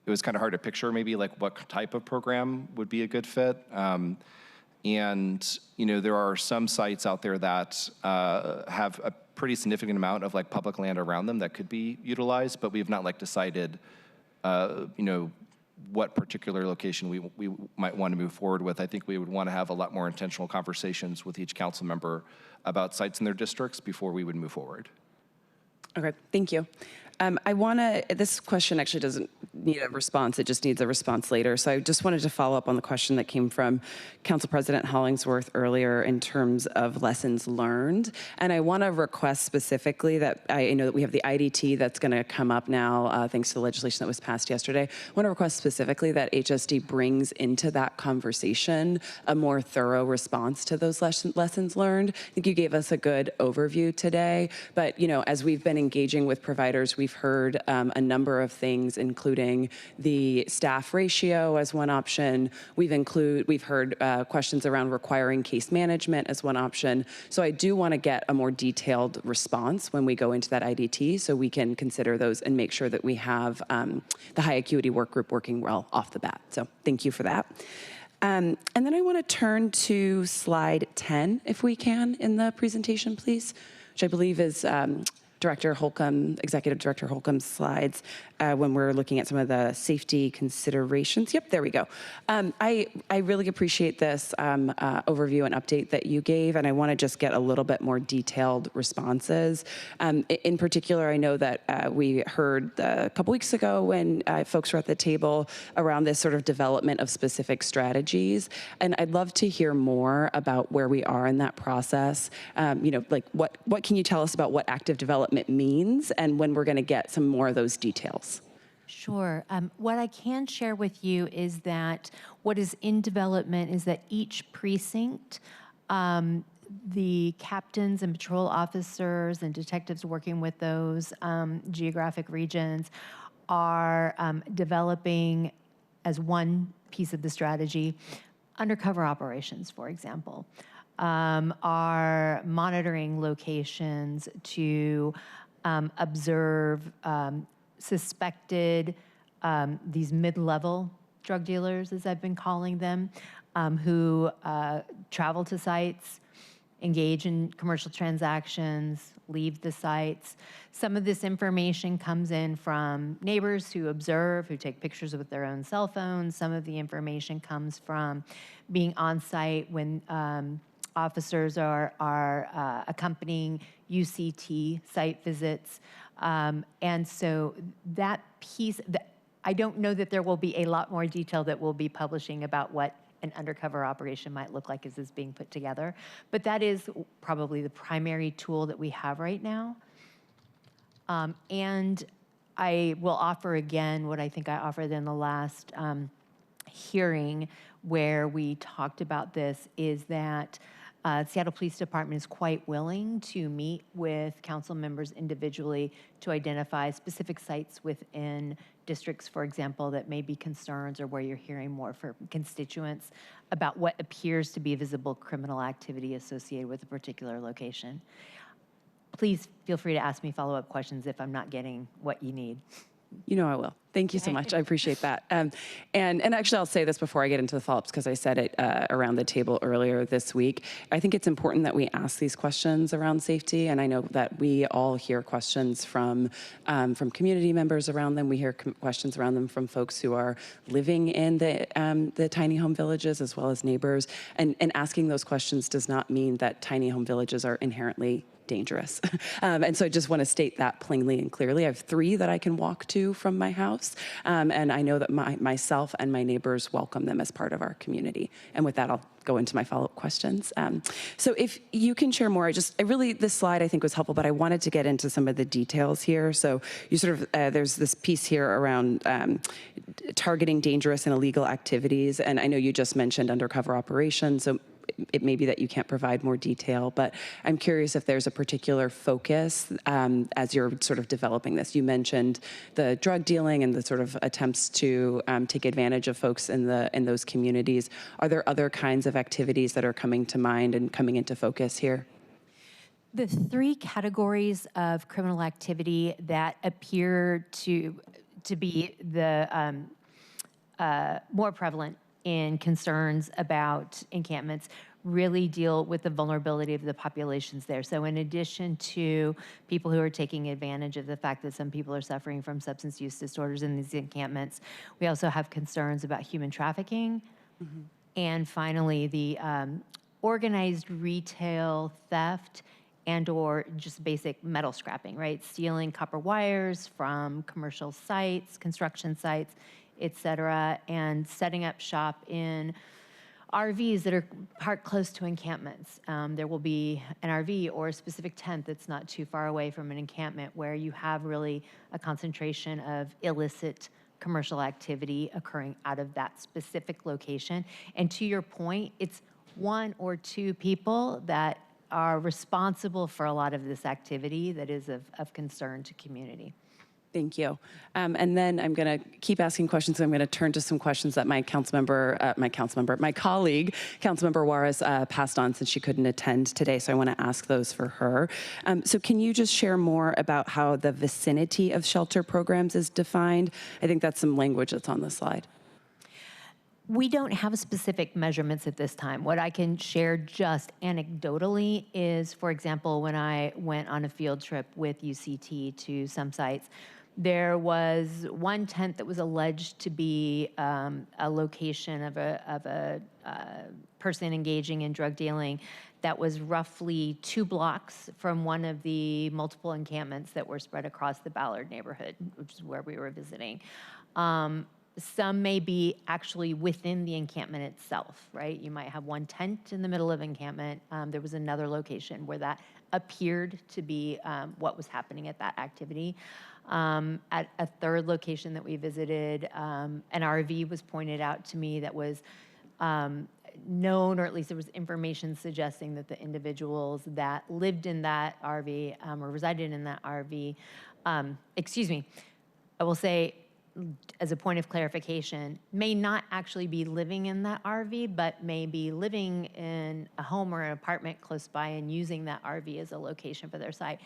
it was kind of hard to picture maybe what type of program would be a good fit. And there are some sites out there that have a pretty significant amount of public land around them that could be utilized, but we have not decided, what particular location we might want to move forward with. I think we would want to have a lot more intentional conversations with each council member about sites in their districts before we would move forward. Okay, thank you. This question actually doesn't need a response, it just needs a response later. So I just wanted to follow up on the question that came from Council President Hollingsworth earlier in terms of lessons learned. And I want to request specifically that, I know that we have the IDT that's going to come up now, thanks to the legislation that was passed yesterday. I want to request specifically that HSD brings into that conversation a more thorough response to those lessons learned. I think you gave us a good overview today, but as we've been engaging with providers, we've we've heard a number of things, including the staff ratio as one option. We've heard questions around requiring case management as one option. So I do want to get a more detailed response when we go into that IDT, so we can consider those and make sure that we have the high acuity work group working well off the bat. So thank you for that. And then I want to turn to slide 10, if we can, in the presentation, please, which I believe is Director Holcomb, Executive Director Holcomb's slides when we're looking at some of the safety considerations. Yep, there we go. I really appreciate this overview and update that you gave, and I want to just get a little bit more detailed responses. In particular, I know that we heard a couple weeks ago when folks were at the table around this sort of development of specific strategies, and I'd love to hear more about where we are in that process. Like what can you tell us about what active development means and when we're going to get some more of those details? Sure. What I can share with you is that what is in development is that each precinct, the captains and patrol officers and detectives working with those geographic regions are developing as one piece of the strategy, undercover operations, for example. Are monitoring locations to observe suspected, these mid-level drug dealers, as I've been calling them, who travel to sites, engage in commercial transactions, leave the sites. Some of this information comes in from neighbors who observe, who take pictures with their own cell phones. Some of the information comes from being on site when officers are accompanying UCT site visits. And so that piece, I don't know that there will be a lot more detail that we'll be publishing about what an undercover operation might look like as it's being put together. But that is probably the primary tool that we have right now. And I will offer again what I think I offered in the last hearing where we talked about this, is that Seattle Police Department is quite willing to meet with council members individually to identify specific sites within districts, for example, that may be concerns or where you're hearing more from constituents about what appears to be visible criminal activity associated with a particular location. Please feel free to ask me follow-up questions if I'm not getting what you need. You know I will. Thank you so much. I appreciate that. And actually, I'll say this before I get into the follow-ups, because I said it around the table earlier this week. I think it's important that we ask these questions around safety, and I know that we all hear questions from community members around them. We hear questions around them from folks who are living in the tiny home villages as well as neighbors. And asking those questions does not mean that tiny home villages are inherently dangerous. And so I just want to state that plainly and clearly. I have 3 that I can walk to from my house, and I know that myself and my neighbors welcome them as part of our community. And with that, I'll go into my follow-up questions. So if you can share more, this slide I think was helpful, but I wanted to get into some of the details here. So you sort of, there's this piece here around targeting dangerous and illegal activities, and I know you just mentioned undercover operations, so it may be that you can't provide more detail, but I'm curious if there's a particular focus as you're sort of developing this. You mentioned the drug dealing and the sort of attempts to take advantage of folks in those communities. Are there other kinds of activities that are coming to mind and coming into focus here? The 3 categories of criminal activity that appear to be the more prevalent in concerns about encampments really deal with the vulnerability of the populations there. So in addition to people who are taking advantage of the fact that some people are suffering from substance use disorders in these encampments, we also have concerns about human trafficking. Mm-hmm. And finally, the organized retail theft and or just basic metal scrapping, right? Stealing copper wires from commercial sites, construction sites, et cetera, and setting up shop in RVs that are parked close to encampments. There will be an RV or a specific tent that's not too far away from an encampment where you have really a concentration of illicit commercial activity occurring out of that specific location. And to your point, it's 1 or 2 people that are responsible for a lot of this activity that is of concern to community. Thank you. And then I'm going to keep asking questions. I'm going to turn to some questions that my colleague, Councilmember Juarez, passed on since she couldn't attend today. So I want to ask those for her. So can you just share more about how the vicinity of shelter programs is defined? I think that's some language that's on the slide. We don't have specific measurements at this time. What I can share just anecdotally is, for example, when I went on a field trip with UCT to some sites, there was one tent that was alleged to be a location of a person engaging in drug dealing that was roughly 2 blocks from one of the multiple encampments that were spread across the Ballard neighborhood, which is where we were visiting. Some may be actually within the encampment itself, right? You might have one tent in the middle of encampment. There was another location where that appeared to be what was happening at that activity. At a third location that we visited, an RV was pointed out to me that was known, or at least there was information suggesting that the individuals that lived in that RV or resided in that RV, I will say, as a point of clarification, may not actually be living in that RV, but may be living in a home or an apartment close by and using that RV as a location for their site.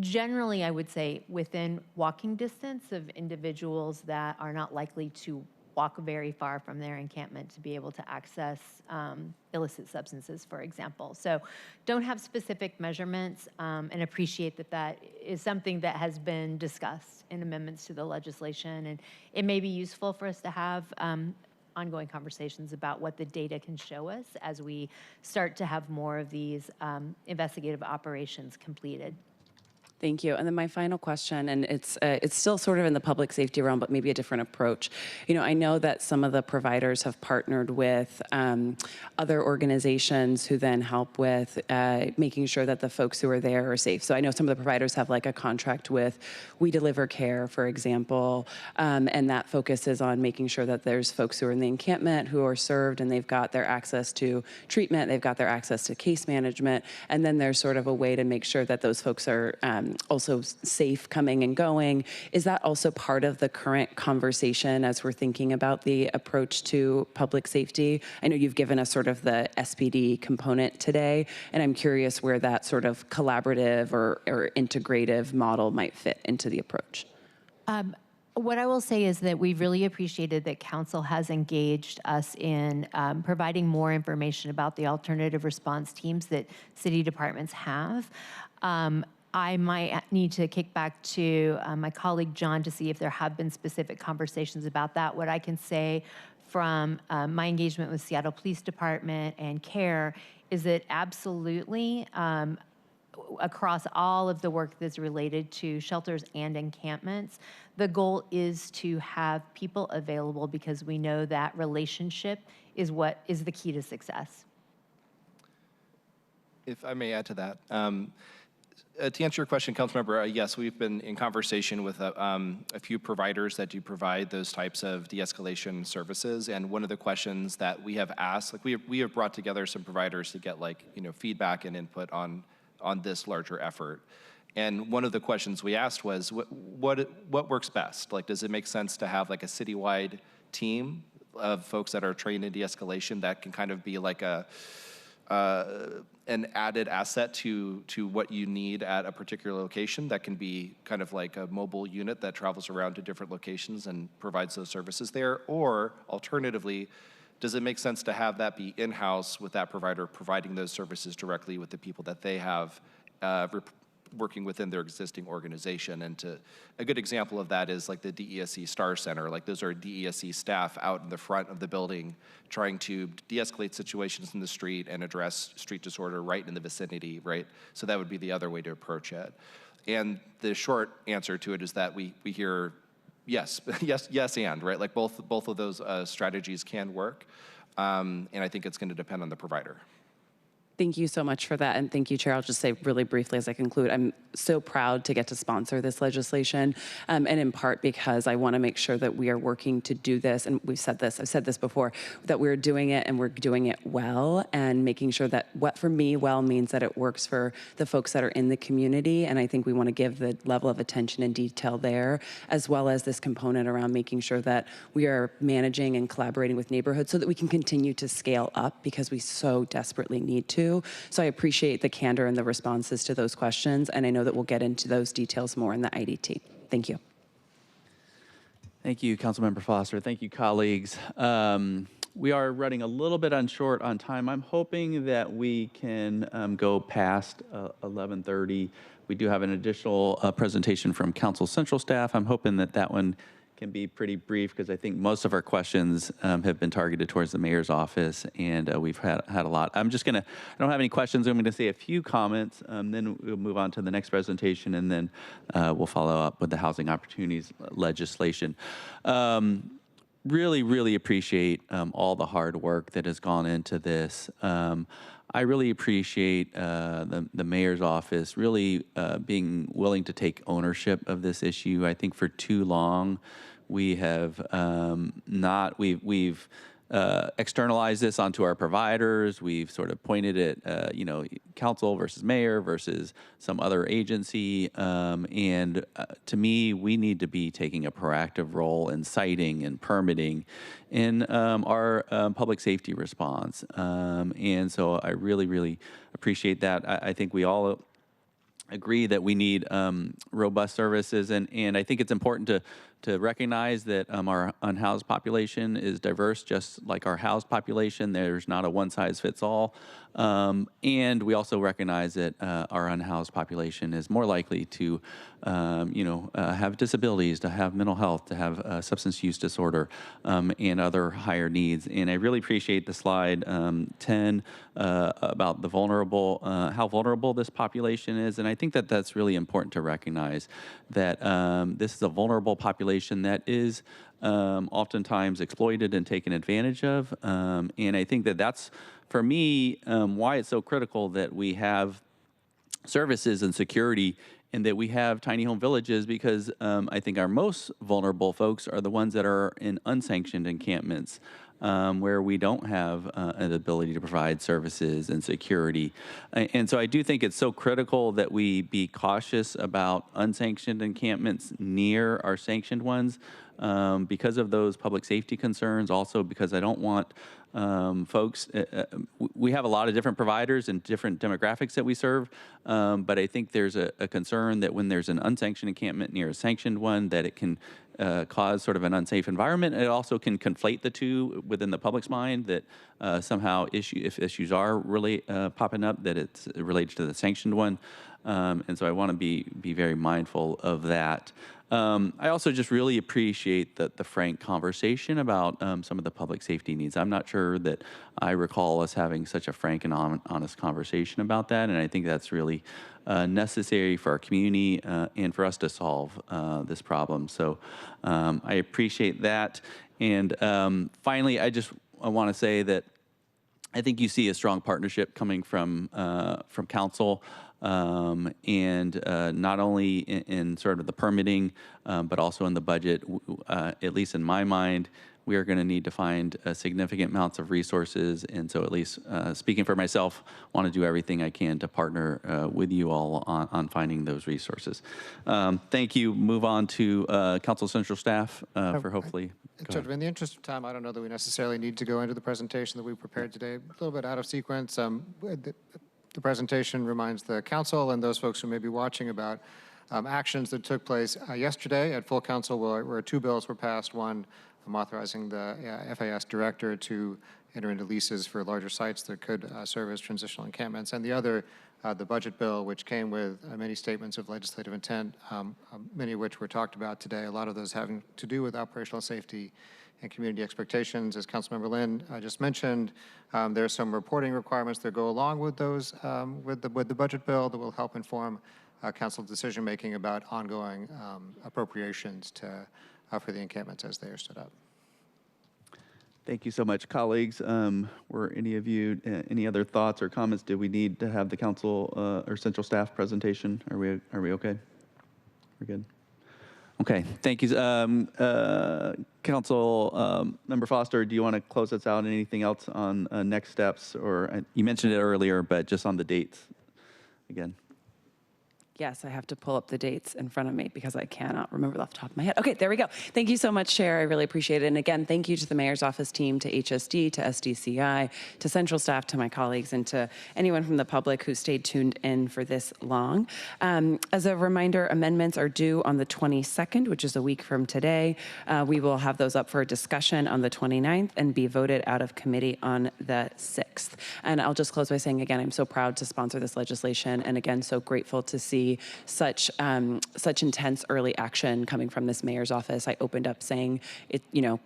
Generally, I would say within walking distance of individuals that are not likely to walk very far from their encampment to be able to access illicit substances, for example. So don't have specific measurements and appreciate that that is something that has been discussed in amendments to the legislation. And it may be useful for us to have ongoing conversations about what the data can show us as we start to have more of these investigative operations completed. Thank you. And then my final question, and it's still sort of in the public safety realm, but maybe a different approach. You know, I know that some of the providers have partnered with other organizations who then help with making sure that the folks who are there are safe. So I know some of the providers have like a contract with We Deliver Care, for example, and that focuses on making sure that there's folks who are in the encampment who are served and they've got their access to treatment, they've got their access to case management, and then there's sort of a way to make sure that those folks are also safe coming and going. Is that also part of the current conversation as we're thinking about the approach to public safety? I know you've given us sort of the SPD component today, and I'm curious where that sort of collaborative or integrative model might fit into the approach. What I will say is that we've really appreciated that Council has engaged us in providing more information about the alternative response teams that city departments have. I might need to kick back to my colleague John to see if there have been specific conversations about that. What I can say from my engagement with Seattle Police Department and CARE is that absolutely across all of the work that's related to shelters and encampments, the goal is to have people available because we know that relationship is what is the key to success. If I may add to that, to answer your question, Councilmember, yes, we've been in conversation with a few providers that do provide those types of de-escalation services. And one of the questions that we have asked, like we have brought together some providers to get feedback and input on this larger effort. And one of the questions we asked was, what works best? Like, does it make sense to have like a citywide team of folks that are trained in de-escalation that can kind of be like an added asset to what you need at a particular location that can be kind of like a mobile unit that travels around to different locations and provides those services there? Or alternatively, does it make sense to have that be in-house with that provider providing those services directly with the people that they have working within their existing organization? And a good example of that is like the DESC Star Center. Like those are DESC staff out in the front of the building trying to de-escalate situations in the street and address street disorder right in the vicinity, right? So that would be the other way to approach it. And the short answer to it is that we hear yes, and, right? Like both of those strategies can work. And I think it's going to depend on the provider. Thank you so much for that. And thank you, Chair. I'll just say really briefly as I conclude, I'm so proud to get to sponsor this legislation, and in part because I want to make sure that we are working to do this, and I've said this before, that we're doing it and we're doing it well, and making sure that what for me well means that it works for the folks that are in the community. And I think we want to give the level of attention and detail there, as well as this component around making sure that we are managing and collaborating with neighborhoods so that we can continue to scale up, because we so desperately need to. So I appreciate the candor and the responses to those questions, and I know that we'll get into those details more in the IDT. Thank you. Thank you, Councilmember Foster. Thank you, colleagues. We are running a little bit short on time. I'm hoping that we can go past 11:30. We do have an additional presentation from Council Central staff. I'm hoping that that one can be pretty brief, because I think most of our questions have been targeted towards the mayor's office, and we've had a lot. I don't have any questions. I'm going to say a few comments, then we'll move on to the next presentation, and then we'll follow up with the housing opportunities legislation. Really appreciate all the hard work that has gone into this. I really appreciate the mayor's office really being willing to take ownership of this issue. I think for too long we have we've externalized this onto our providers. We've sort of pointed at council versus mayor versus some other agency, and to me, we need to be taking a proactive role in siting and permitting in our public safety response. And so I really appreciate that. I think we all agree that we need robust services, and I think it's important to recognize that our unhoused population is diverse, just like our housed population. There's not a one-size-fits-all, and we also recognize that our unhoused population is more likely to have disabilities, to have mental health, to have substance use disorder, and other higher needs. And I really appreciate the slide 10 about the vulnerable, how vulnerable this population is. And I think that that's really important to recognize that this is a vulnerable population that is oftentimes exploited and taken advantage of. And I think that that's, for me, why it's so critical that we have services and security, and that we have tiny home villages, because I think our most vulnerable folks are the ones that are in unsanctioned encampments, where we don't have an ability to provide services and security. And so I do think it's so critical that we be cautious about unsanctioned encampments near our sanctioned ones, because of those public safety concerns. Also, because I don't want folks, we have a lot of different providers and different demographics that we serve, but I think there's a concern that when there's an unsanctioned encampment near a sanctioned one, that it can cause sort of an unsafe environment. It also can conflate the two within the public's mind, that somehow if issues are really popping up, that it's related to the sanctioned one. And so I want to be very mindful of that. I also just really appreciate the frank conversation about some of the public safety needs. I'm not sure that I recall us having such a frank and honest conversation about that, and I think that's really necessary for our community and for us to solve this problem. So I appreciate that. And finally, I want to say that I think you see a strong partnership coming from council, and not only in sort of the permitting, but also in the budget. At least in my mind, we are going to need to find significant amounts of resources. And so, at least speaking for myself, want to do everything I can to partner with you all on finding those resources. Thank you. Move on to Council Central staff for hopefully. In the interest of time, I don't know that we necessarily need to go into the presentation that we prepared today. A little bit out of sequence. The presentation reminds the council and those folks who may be watching about actions that took place yesterday at full council, where two bills were passed. One authorizing the FAS director to enter into leases for larger sites that could serve as transitional encampments, and the other, the budget bill, which came with many statements of legislative intent, many of which were talked about today, a lot of those having to do with operational safety and community expectations. As Councilmember Lynn just mentioned, there are some reporting requirements that go along with those, with the budget bill, that will help inform council decision making about ongoing appropriations for the encampments as they are stood up. Thank you so much, colleagues. Were any of you, any other thoughts or comments? Do we need to have the council or central staff presentation? Are we okay? We're good. Okay, thank you. Council Member Foster, do you want to close us out? Anything else on next steps? Or you mentioned it earlier, but just on the dates again. Yes, I have to pull up the dates in front of me because I cannot remember off the top of my head. Okay, there we go. Thank you so much, Chair. I really appreciate it. And again, thank you to the Mayor's Office team, to HSD, to SDCI, to Central staff, to my colleagues, and to anyone from the public who stayed tuned in for this long. As a reminder, amendments are due on the 22nd, which is a week from today. We will have those up for a discussion on the 29th and be voted out of committee on the 6th. And I'll just close by saying, again, I'm so proud to sponsor this legislation, and again, so grateful to see such intense early action coming from this mayor's office. I opened up saying,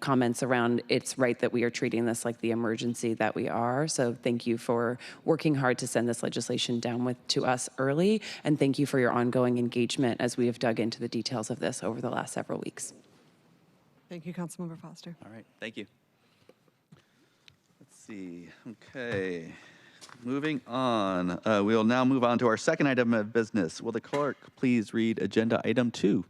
comments around it's right that we are treating this like the emergency that we are. So thank you for working hard to send this legislation down to us early, and thank you for your ongoing engagement as we have dug into the details of this over the last several weeks. Thank you, Councilmember Foster. All right, thank you. Let's see. Okay. Moving on, we will now move on to our second item of business. Will the clerk please read agenda item 2?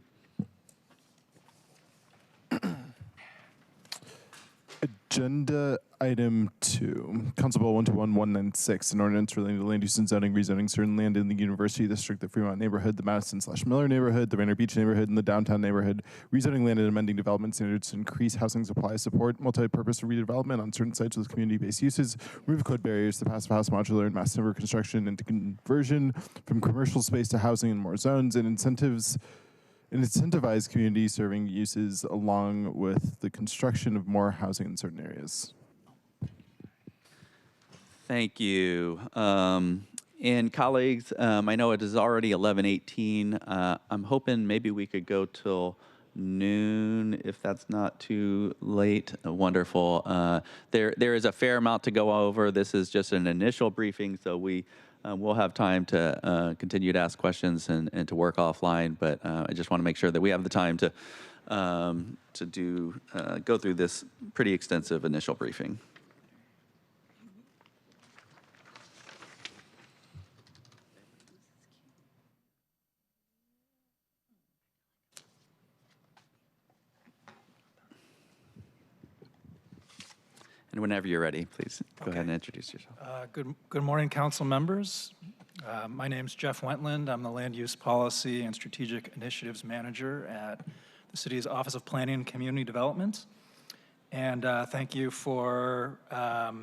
Agenda item 2, Council Bill 121196, an ordinance relating to land use and zoning, rezoning certain land in the University District, the Fremont neighborhood, the Madison/Miller neighborhood, the Rainier Beach neighborhood, and the downtown neighborhood, rezoning land and amending development standards to increase housing supply, support multi-purpose redevelopment on certain sites with community-based uses, remove code barriers to passive house, modular, and mass timber construction into conversion from commercial space to housing in more zones, and incentivize community serving uses along with the construction of more housing in certain areas. Thank you. And colleagues, I know it is already 11:18. I'm hoping maybe we could go till noon if that's not too late. Wonderful. There is a fair amount to go over. This is just an initial briefing, so we'll have time to continue to ask questions and to work offline. But I just want to make sure that we have the time to go through this pretty extensive initial briefing. And whenever you're ready, please go ahead and introduce yourself. Good morning, council members. My name is Jeff Wentland. I'm the Land Use Policy and Strategic Initiatives Manager at the City's Office of Planning and Community Development. And thank you for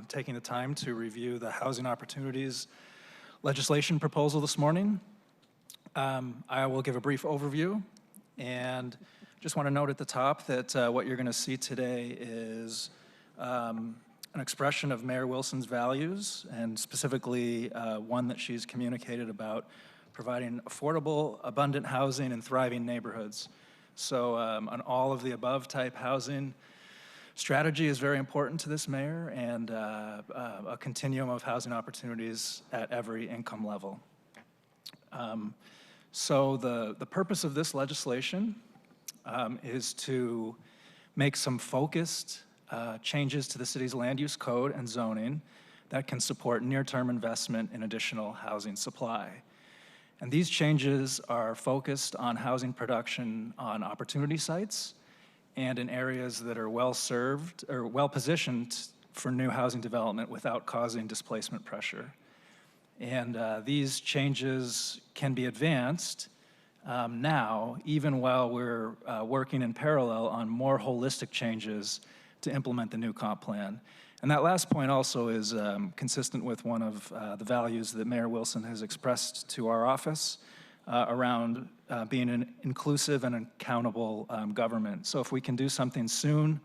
taking the time to review the housing opportunities legislation proposal this morning. I will give a brief overview, and just want to note at the top that what you're going to see today is an expression of Mayor Wilson's values, and specifically one that she's communicated about providing affordable, abundant housing in thriving neighborhoods. So an all of the above type housing strategy is very important to this mayor, and a continuum of housing opportunities at every income level. So the purpose of this legislation is to make some focused changes to the city's land use code and zoning that can support near-term investment in additional housing supply. And these changes are focused on housing production on opportunity sites and in areas that are well-served or well-positioned for new housing development without causing displacement pressure. And these changes can be advanced now, even while we're working in parallel on more holistic changes to implement the new comp plan. And that last point also is consistent with one of the values that Mayor Wilson has expressed to our office around being an inclusive and accountable government. So if we can do something soon,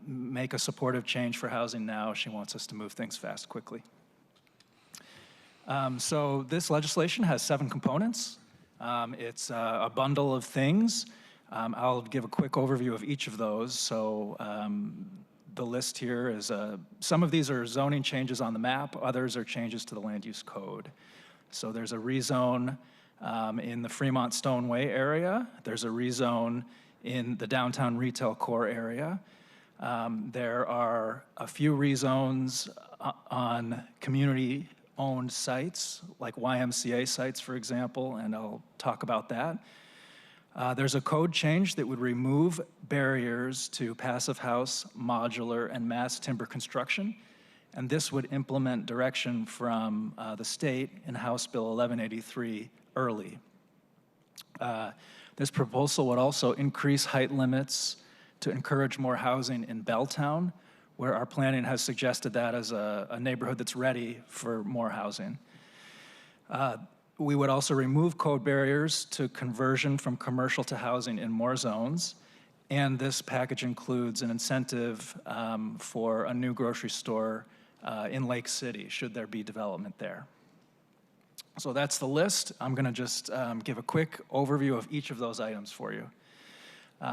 make a supportive change for housing now, she wants us to move things fast, quickly. So this legislation has 7 components. It's a bundle of things. I'll give a quick overview of each of those. So the list here is, some of these are zoning changes on the map, others are changes to the land use code. So there's a rezone in the Fremont Stoneway area. There's a rezone in the downtown retail core area. There are a few rezones on community-owned sites, like YMCA sites, for example, and I'll talk about that. There's a code change that would remove barriers to passive house, modular, and mass timber construction, and this would implement direction from the state in House Bill 1183 early. This proposal would also increase height limits to encourage more housing in Belltown, where our planning has suggested that as a neighborhood that's ready for more housing. We would also remove code barriers to conversion from commercial to housing in more zones, and this package includes an incentive for a new grocery store in Lake City, should there be development there. So that's the list. I'm going to just give a quick overview of each of those items for you.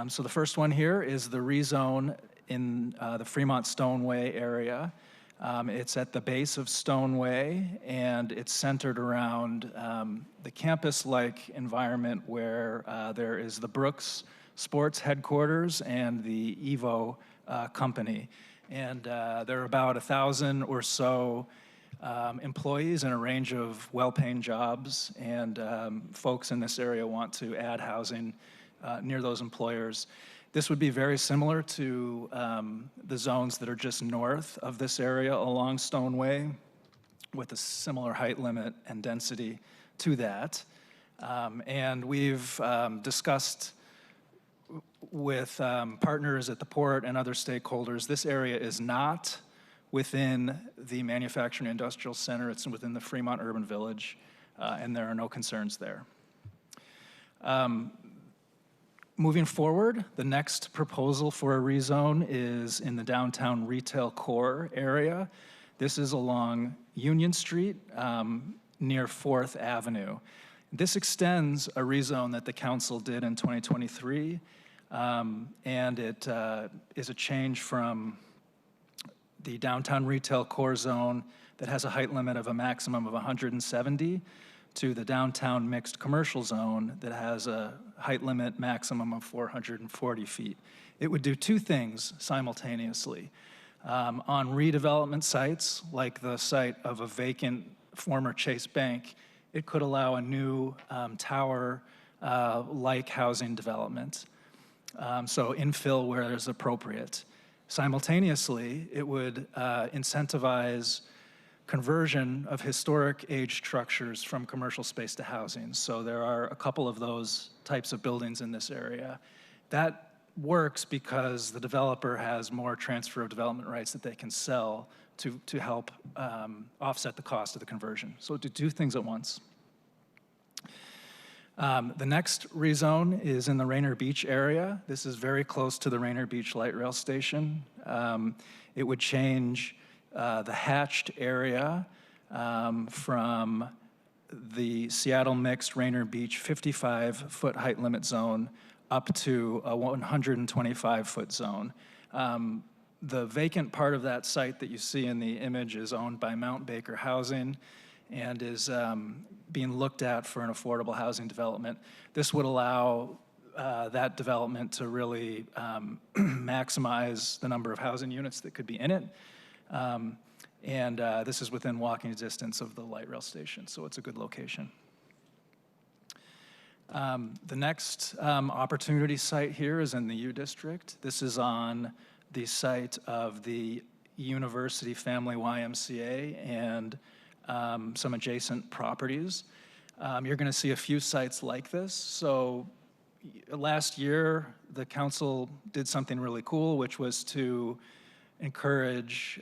So the first one here is the rezone in the Fremont Stoneway area. It's at the base of Stoneway, and it's centered around the campus-like environment where there is the Brooks Sports headquarters and the Evo company. And there are about 1,000 or so employees in a range of well-paying jobs, and folks in this area want to add housing near those employers. This would be very similar to the zones that are just north of this area along Stoneway, with a similar height limit and density to that. And we've discussed with partners at the port and other stakeholders, this area is not within the manufacturing industrial center. It's within the Fremont Urban Village, and there are no concerns there. Moving forward, the next proposal for a rezone is in the downtown retail core area. This is along Union Street near 4th Avenue. This extends a rezone that the council did in 2023, and it is a change from the downtown retail core zone that has a height limit of a maximum of 170 to the downtown mixed commercial zone that has a height limit maximum of 440 feet. It would do two things simultaneously. On redevelopment sites, like the site of a vacant former Chase Bank, it could allow a new tower-like housing development. So infill where there's appropriate. Simultaneously, it would incentivize conversion of historic age structures from commercial space to housing. So there are a couple of those types of buildings in this area. That works because the developer has more transfer of development rights that they can sell to help offset the cost of the conversion. So to do things at once. The next rezone is in the Rainier Beach area. This is very close to the Rainier Beach Light Rail Station. It would change the hatched area from the Seattle mixed Rainier Beach 55-foot height limit zone up to a 125-foot zone. The vacant part of that site that you see in the image is owned by Mount Baker Housing and is being looked at for an affordable housing development. This would allow that development to really maximize the number of housing units that could be in it. This is within walking distance of the light rail station, so it's a good location. The next opportunity site here is in the U District. This is on the site of the University Family YMCA and some adjacent properties. You're going to see a few sites like this. So last year, the council did something really cool, which was to encourage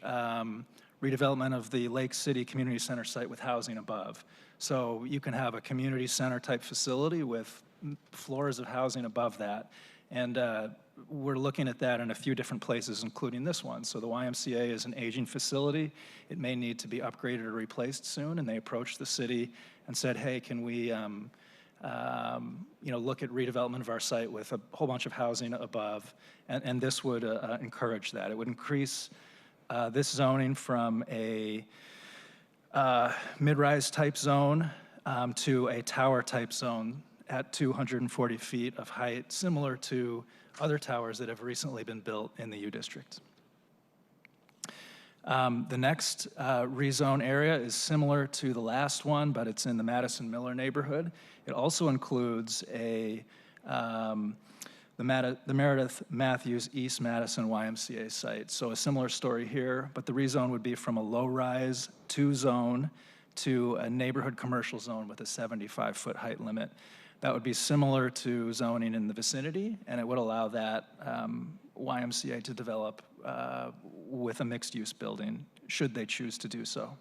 redevelopment of the Lake City Community Center site with housing above. So you can have a community center type facility with floors of housing above that. And we're looking at that in a few different places, including this one. So the YMCA is an aging facility. It may need to be upgraded or replaced soon. And they approached the city and said, hey, can we look at redevelopment of our site with a whole bunch of housing above? And this would encourage that. It would increase this zoning from a mid-rise type zone to a tower type zone at 240 feet of height, similar to other towers that have recently been built in the U District. The next rezone area is similar to the last one, but it's in the Madison Miller neighborhood. It also includes the Meredith Matthews East Madison YMCA site. So a similar story here, but the rezone would be from a low-rise 2 zone to a neighborhood commercial zone with a 75-foot height limit. That would be similar to zoning in the vicinity, and it would allow that YMCA to develop with a mixed-use building, should they choose to do so.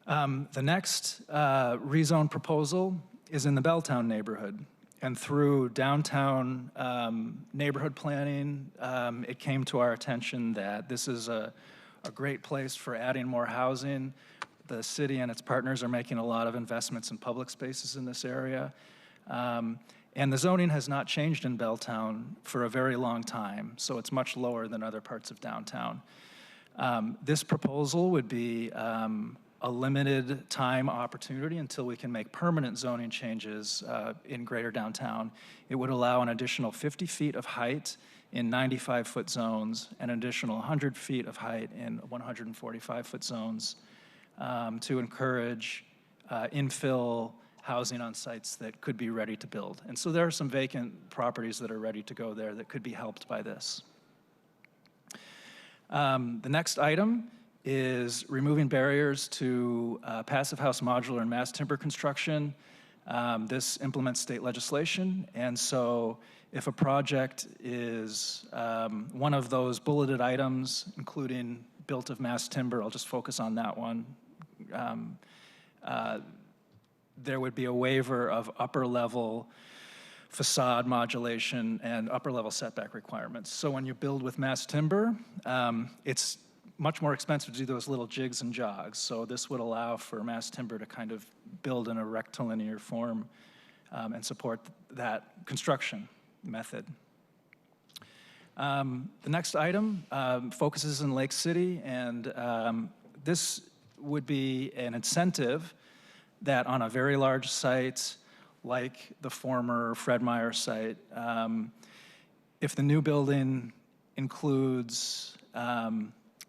The next rezone proposal is in the Belltown neighborhood. And through downtown neighborhood planning, it came to our attention that this is a great place for adding more housing. The city and its partners are making a lot of investments in public spaces in this area. And the zoning has not changed in Belltown for a very long time, so it's much lower than other parts of downtown. This proposal would be a limited time opportunity until we can make permanent zoning changes in greater downtown. It would allow an additional 50 feet of height in 95-foot zones, and an additional 100 feet of height in 145-foot zones to encourage infill housing on sites that could be ready to build. And so there are some vacant properties that are ready to go there that could be helped by this. The next item is removing barriers to passive house modular and mass timber construction. This implements state legislation, and so if a project is one of those bulleted items, including built of mass timber, I'll just focus on that one, there would be a waiver of upper level facade modulation and upper level setback requirements. So when you build with mass timber, it's much more expensive to do those little jigs and jogs. So this would allow for mass timber to kind of build in a rectilinear form and support that construction method. The next item focuses in Lake City, and this would be an incentive that on a very large site, like the former Fred Meyer site, if the new building includes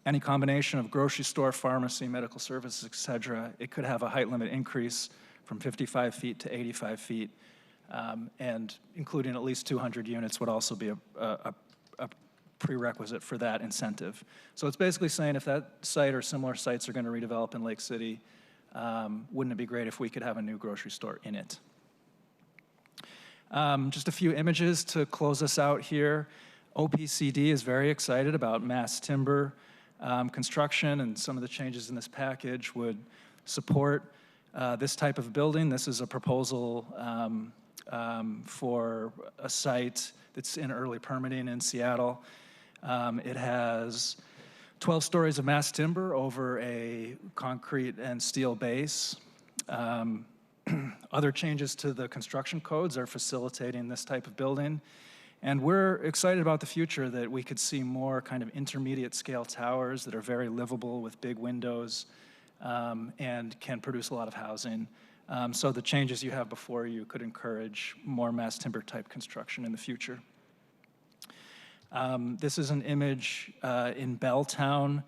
any combination of grocery store, pharmacy, medical services, et cetera, it could have a height limit increase from 55 feet to 85 feet, and including at least 200 units would also be a prerequisite for that incentive. So it's basically saying if that site or similar sites are going to redevelop in Lake City, wouldn't it be great if we could have a new grocery store in it? Just a few images to close us out here. OPCD is very excited about mass timber construction, and some of the changes in this package would support this type of building. This is a proposal for a site that's in early permitting in Seattle. It has 12 stories of mass timber over a concrete and steel base. Other changes to the construction codes are facilitating this type of building. And we're excited about the future that we could see more kind of intermediate scale towers that are very livable with big windows and can produce a lot of housing. So the changes you have before you could encourage more mass timber type construction in the future. This is an image in Belltown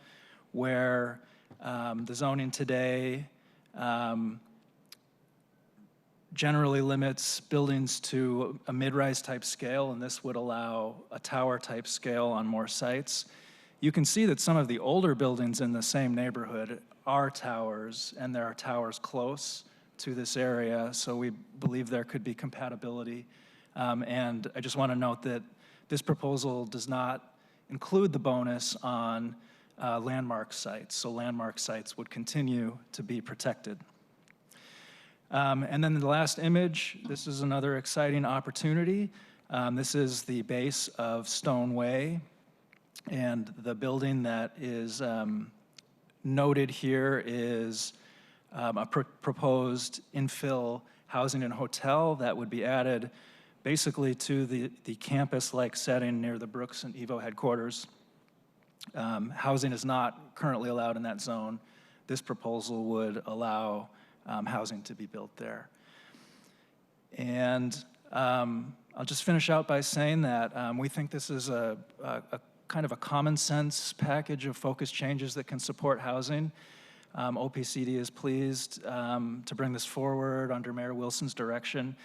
where the zoning today generally limits buildings to a mid-rise type scale, and this would allow a tower type scale on more sites. You can see that some of the older buildings in the same neighborhood are towers, and there are towers close to this area, so we believe there could be compatibility. And I just want to note that this proposal does not include the bonus on landmark sites, so landmark sites would continue to be protected. And then the last image, this is another exciting opportunity. This is the base of Stone Way, and the building that is noted here is a proposed infill housing and hotel that would be added basically to the campus-like setting near the Brooks and Evo headquarters. Housing is not currently allowed in that zone. This proposal would allow housing to be built there. And I'll just finish out by saying that we think this is a kind of a common sense package of focused changes that can support housing. OPCD is pleased to bring this forward under Mayor Wilson's direction.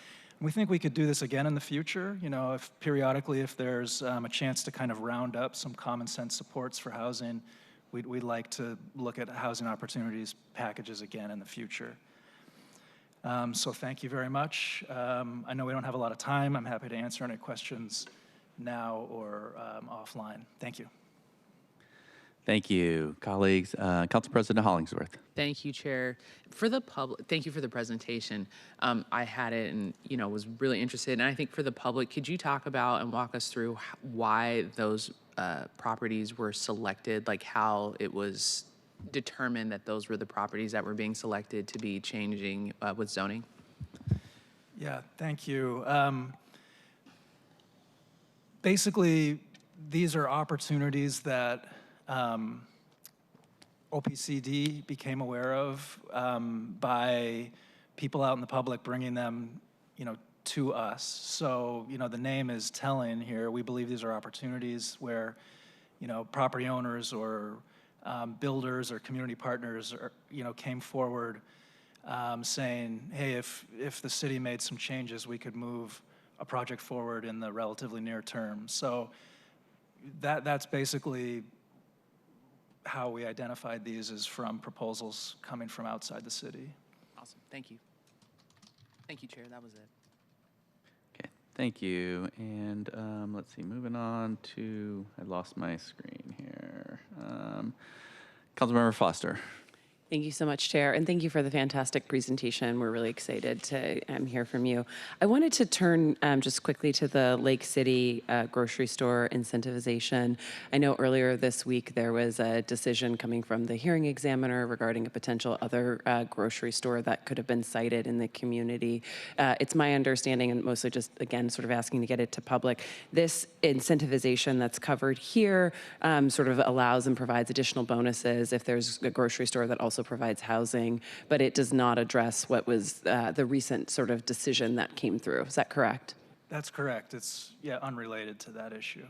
We think we could do this again in the future, you know, if periodically, if there's a chance to kind of round up some common sense supports for housing, we'd like to look at housing opportunities packages again in the future. So thank you very much. I know we don't have a lot of time. I'm happy to answer any questions now or offline. Thank you. Thank you, colleagues. Council President Hollingsworth. Thank you, Chair. For the public, thank you for the presentation. I had it and, you know, was really interested. And I think for the public, could you talk about and walk us through why those properties were selected, like how it was determined that those were the properties that were being selected to be changing with zoning? Yeah, thank you. Basically, these are opportunities that OPCD became aware of by people out in the public bringing them, you know, to us. So, you know, the name is telling here. We believe these are opportunities where, you know, property owners or builders or community partners, are, you know, came forward saying, hey, if the city made some changes, we could move a project forward in the relatively near term. So that's basically how we identified these, is from proposals coming from outside the city. Awesome, thank you. Thank you, Chair, that was it. Okay, thank you. And let's see, moving on to, I lost my screen here. Councilmember Foster. Thank you so much, Chair, and thank you for the fantastic presentation. We're really excited to hear from you. I wanted to turn just quickly to the Lake City grocery store incentivization. I know earlier this week there was a decision coming from the hearing examiner regarding a potential other grocery store that could have been cited in the community. It's my understanding, and mostly just, again, sort of asking to get it to public, this incentivization that's covered here sort of allows and provides additional bonuses if there's a grocery store that also provides housing, but it does not address what was the recent sort of decision that came through. Is that correct? That's correct. It's, yeah, unrelated to that issue.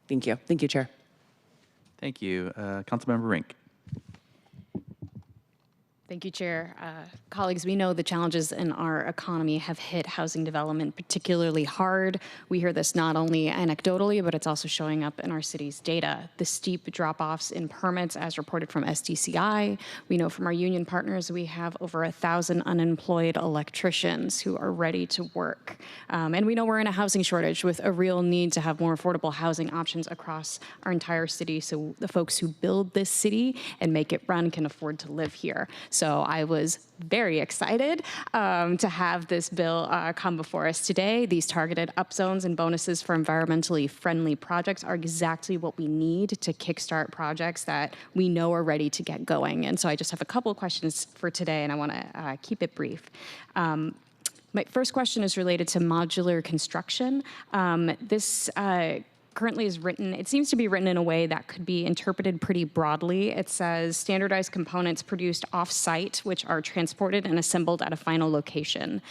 Thank you. Thank you, Chair. Thank you. Councilmember Rink. Thank you, Chair. Colleagues, we know the challenges in our economy have hit housing development particularly hard. We hear this not only anecdotally, but it's also showing up in our city's data. The steep drop-offs in permits, as reported from SDCI. We know from our union partners we have over 1,000 unemployed electricians who are ready to work. And we know we're in a housing shortage with a real need to have more affordable housing options across our entire city, so the folks who build this city and make it run can afford to live here. So I was very excited to have this bill come before us today. These targeted upzones and bonuses for environmentally friendly projects are exactly what we need to kickstart projects that we know are ready to get going. And so I just have a couple of questions for today, and I want to keep it brief. My first question is related to modular construction. This currently is written, it seems to be written in a way that could be interpreted pretty broadly. It says standardized components produced off-site, which are transported and assembled at a final location.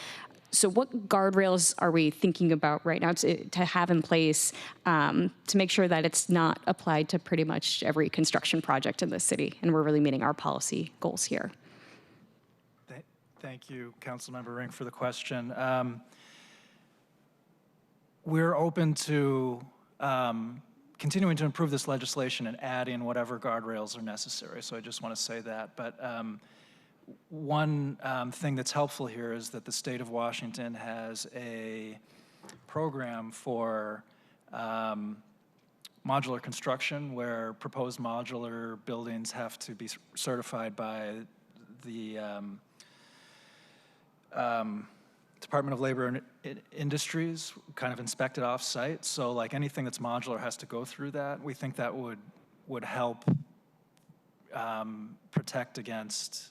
So what guardrails are we thinking about right now to have in place to make sure that it's not applied to pretty much every construction project in the city, and we're really meeting our policy goals here? Thank you, Councilmember Rink, for the question. We're open to continuing to improve this legislation and adding whatever guardrails are necessary. So I just want to say that. But one thing that's helpful here is that the state of Washington has a program for modular construction where proposed modular buildings have to be certified by the Department of Labor and Industries, kind of inspected off-site. So like anything that's modular has to go through that. We think that would help protect against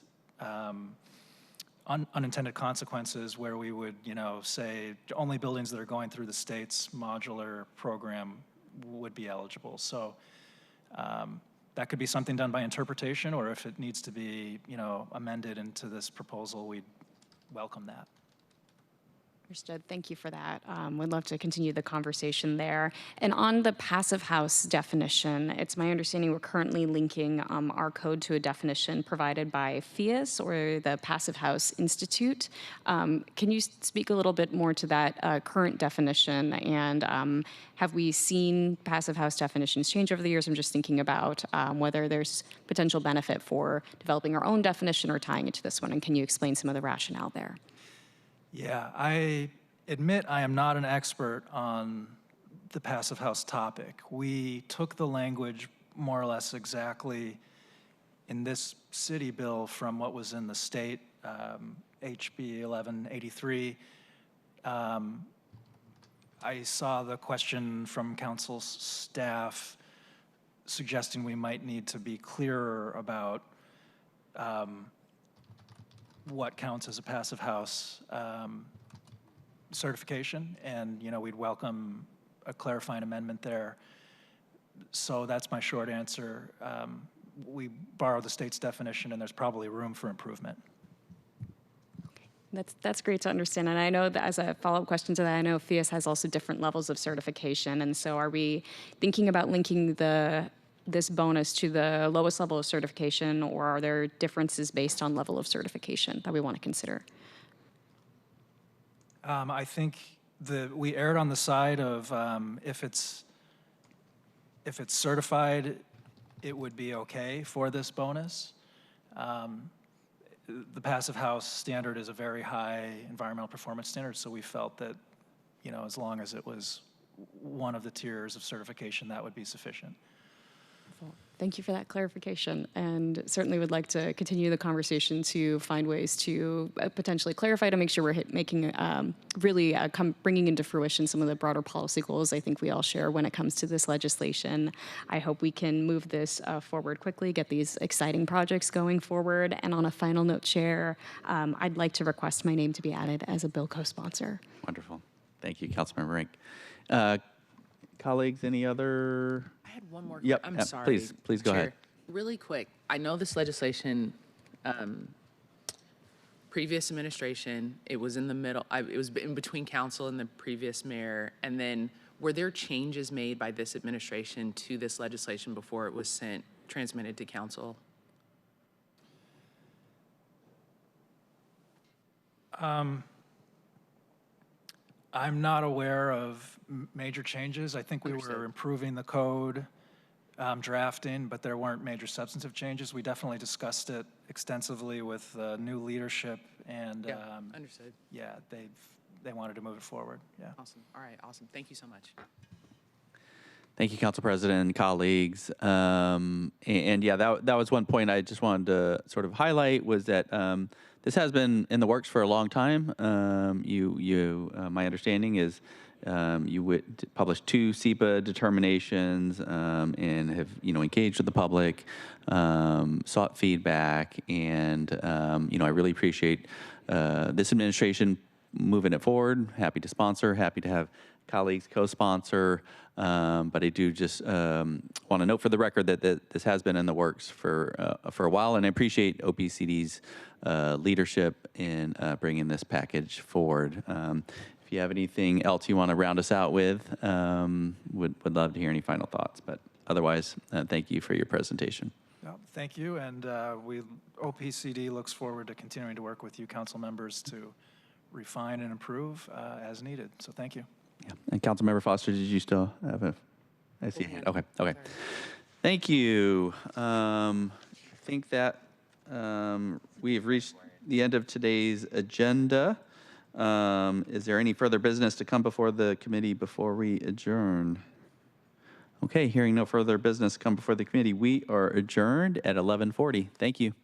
unintended consequences where we would, you know, say only buildings that are going through the state's modular program would be eligible. So that could be something done by interpretation, or if it needs to be, you know, amended into this proposal, we'd welcome that. Understood. Thank you for that. We'd love to continue the conversation there. And on the passive house definition, it's my understanding we're currently linking our code to a definition provided by FIAS, or the Passive House Institute. Can you speak a little bit more to that current definition? And have we seen passive house definitions change over the years? I'm just thinking about whether there's potential benefit for developing our own definition or tying it to this one. And can you explain some of the rationale there? Yeah, I admit I am not an expert on the passive house topic. We took the language more or less exactly in this city bill from what was in the state, HB 1183. I saw the question from council's staff suggesting we might need to be clearer about what counts as a passive house certification, and we'd welcome a clarifying amendment there. So that's my short answer. We borrow the state's definition, and there's probably room for improvement. That's great to understand. And I know that as a follow-up question to that, I know FIAS has also different levels of certification. And so are we thinking about linking this bonus to the lowest level of certification, or are there differences based on level of certification that we want to consider? I think we erred on the side of if it's certified, it would be okay for this bonus. The passive house standard is a very high environmental performance standard, so we felt that, as long as it was one of the tiers of certification, that would be sufficient. Thank you for that clarification, and certainly would like to continue the conversation to find ways to potentially clarify, to make sure we're bringing into fruition some of the broader policy goals I think we all share when it comes to this legislation. I hope we can move this forward quickly, get these exciting projects going forward. And on a final note, Chair, I'd like to request my name to be added as a bill co-sponsor. Wonderful. Thank you, Councilmember Rink. Colleagues, any other? I had one more. Yep. I'm sorry. Please go Chair. ahead. Really quick. I know this legislation, previous administration, it was in the middle. It was in between council and the previous mayor. And then were there changes made by this administration to this legislation before it was transmitted to council? I'm not aware of major changes. I think we were improving the code, drafting, but there weren't major substantive changes. We definitely discussed it extensively with new leadership, and understood. Yeah, they wanted to move it forward. Yeah. Awesome. All right. Awesome. Thank you so much. Thank you, Council President and colleagues. And yeah, that was one point I just wanted to sort of highlight, was that this has been in the works for a long time. My understanding is you would publish 2 SEPA determinations and have engaged with the public, sought feedback, and I really appreciate this administration moving it forward. Happy to sponsor, happy to have colleagues co-sponsor, but I do just want to note for the record that this has been in the works for a while, and I appreciate OPCD's leadership in bringing this package forward. If you have anything else you want to round us out with, would love to hear any final thoughts. But otherwise, thank you for your presentation. Thank you, and OPCD looks forward to continuing to work with you, council members, to refine and improve as needed. So thank you. Yeah. And Councilmember Foster, did you still have I see a hand. Okay. Thank you. I think that we have reached the end of today's agenda. Is there any further business to come before the committee before we adjourn? Okay, hearing no further business come before the committee, we are adjourned at 11:40. Thank you.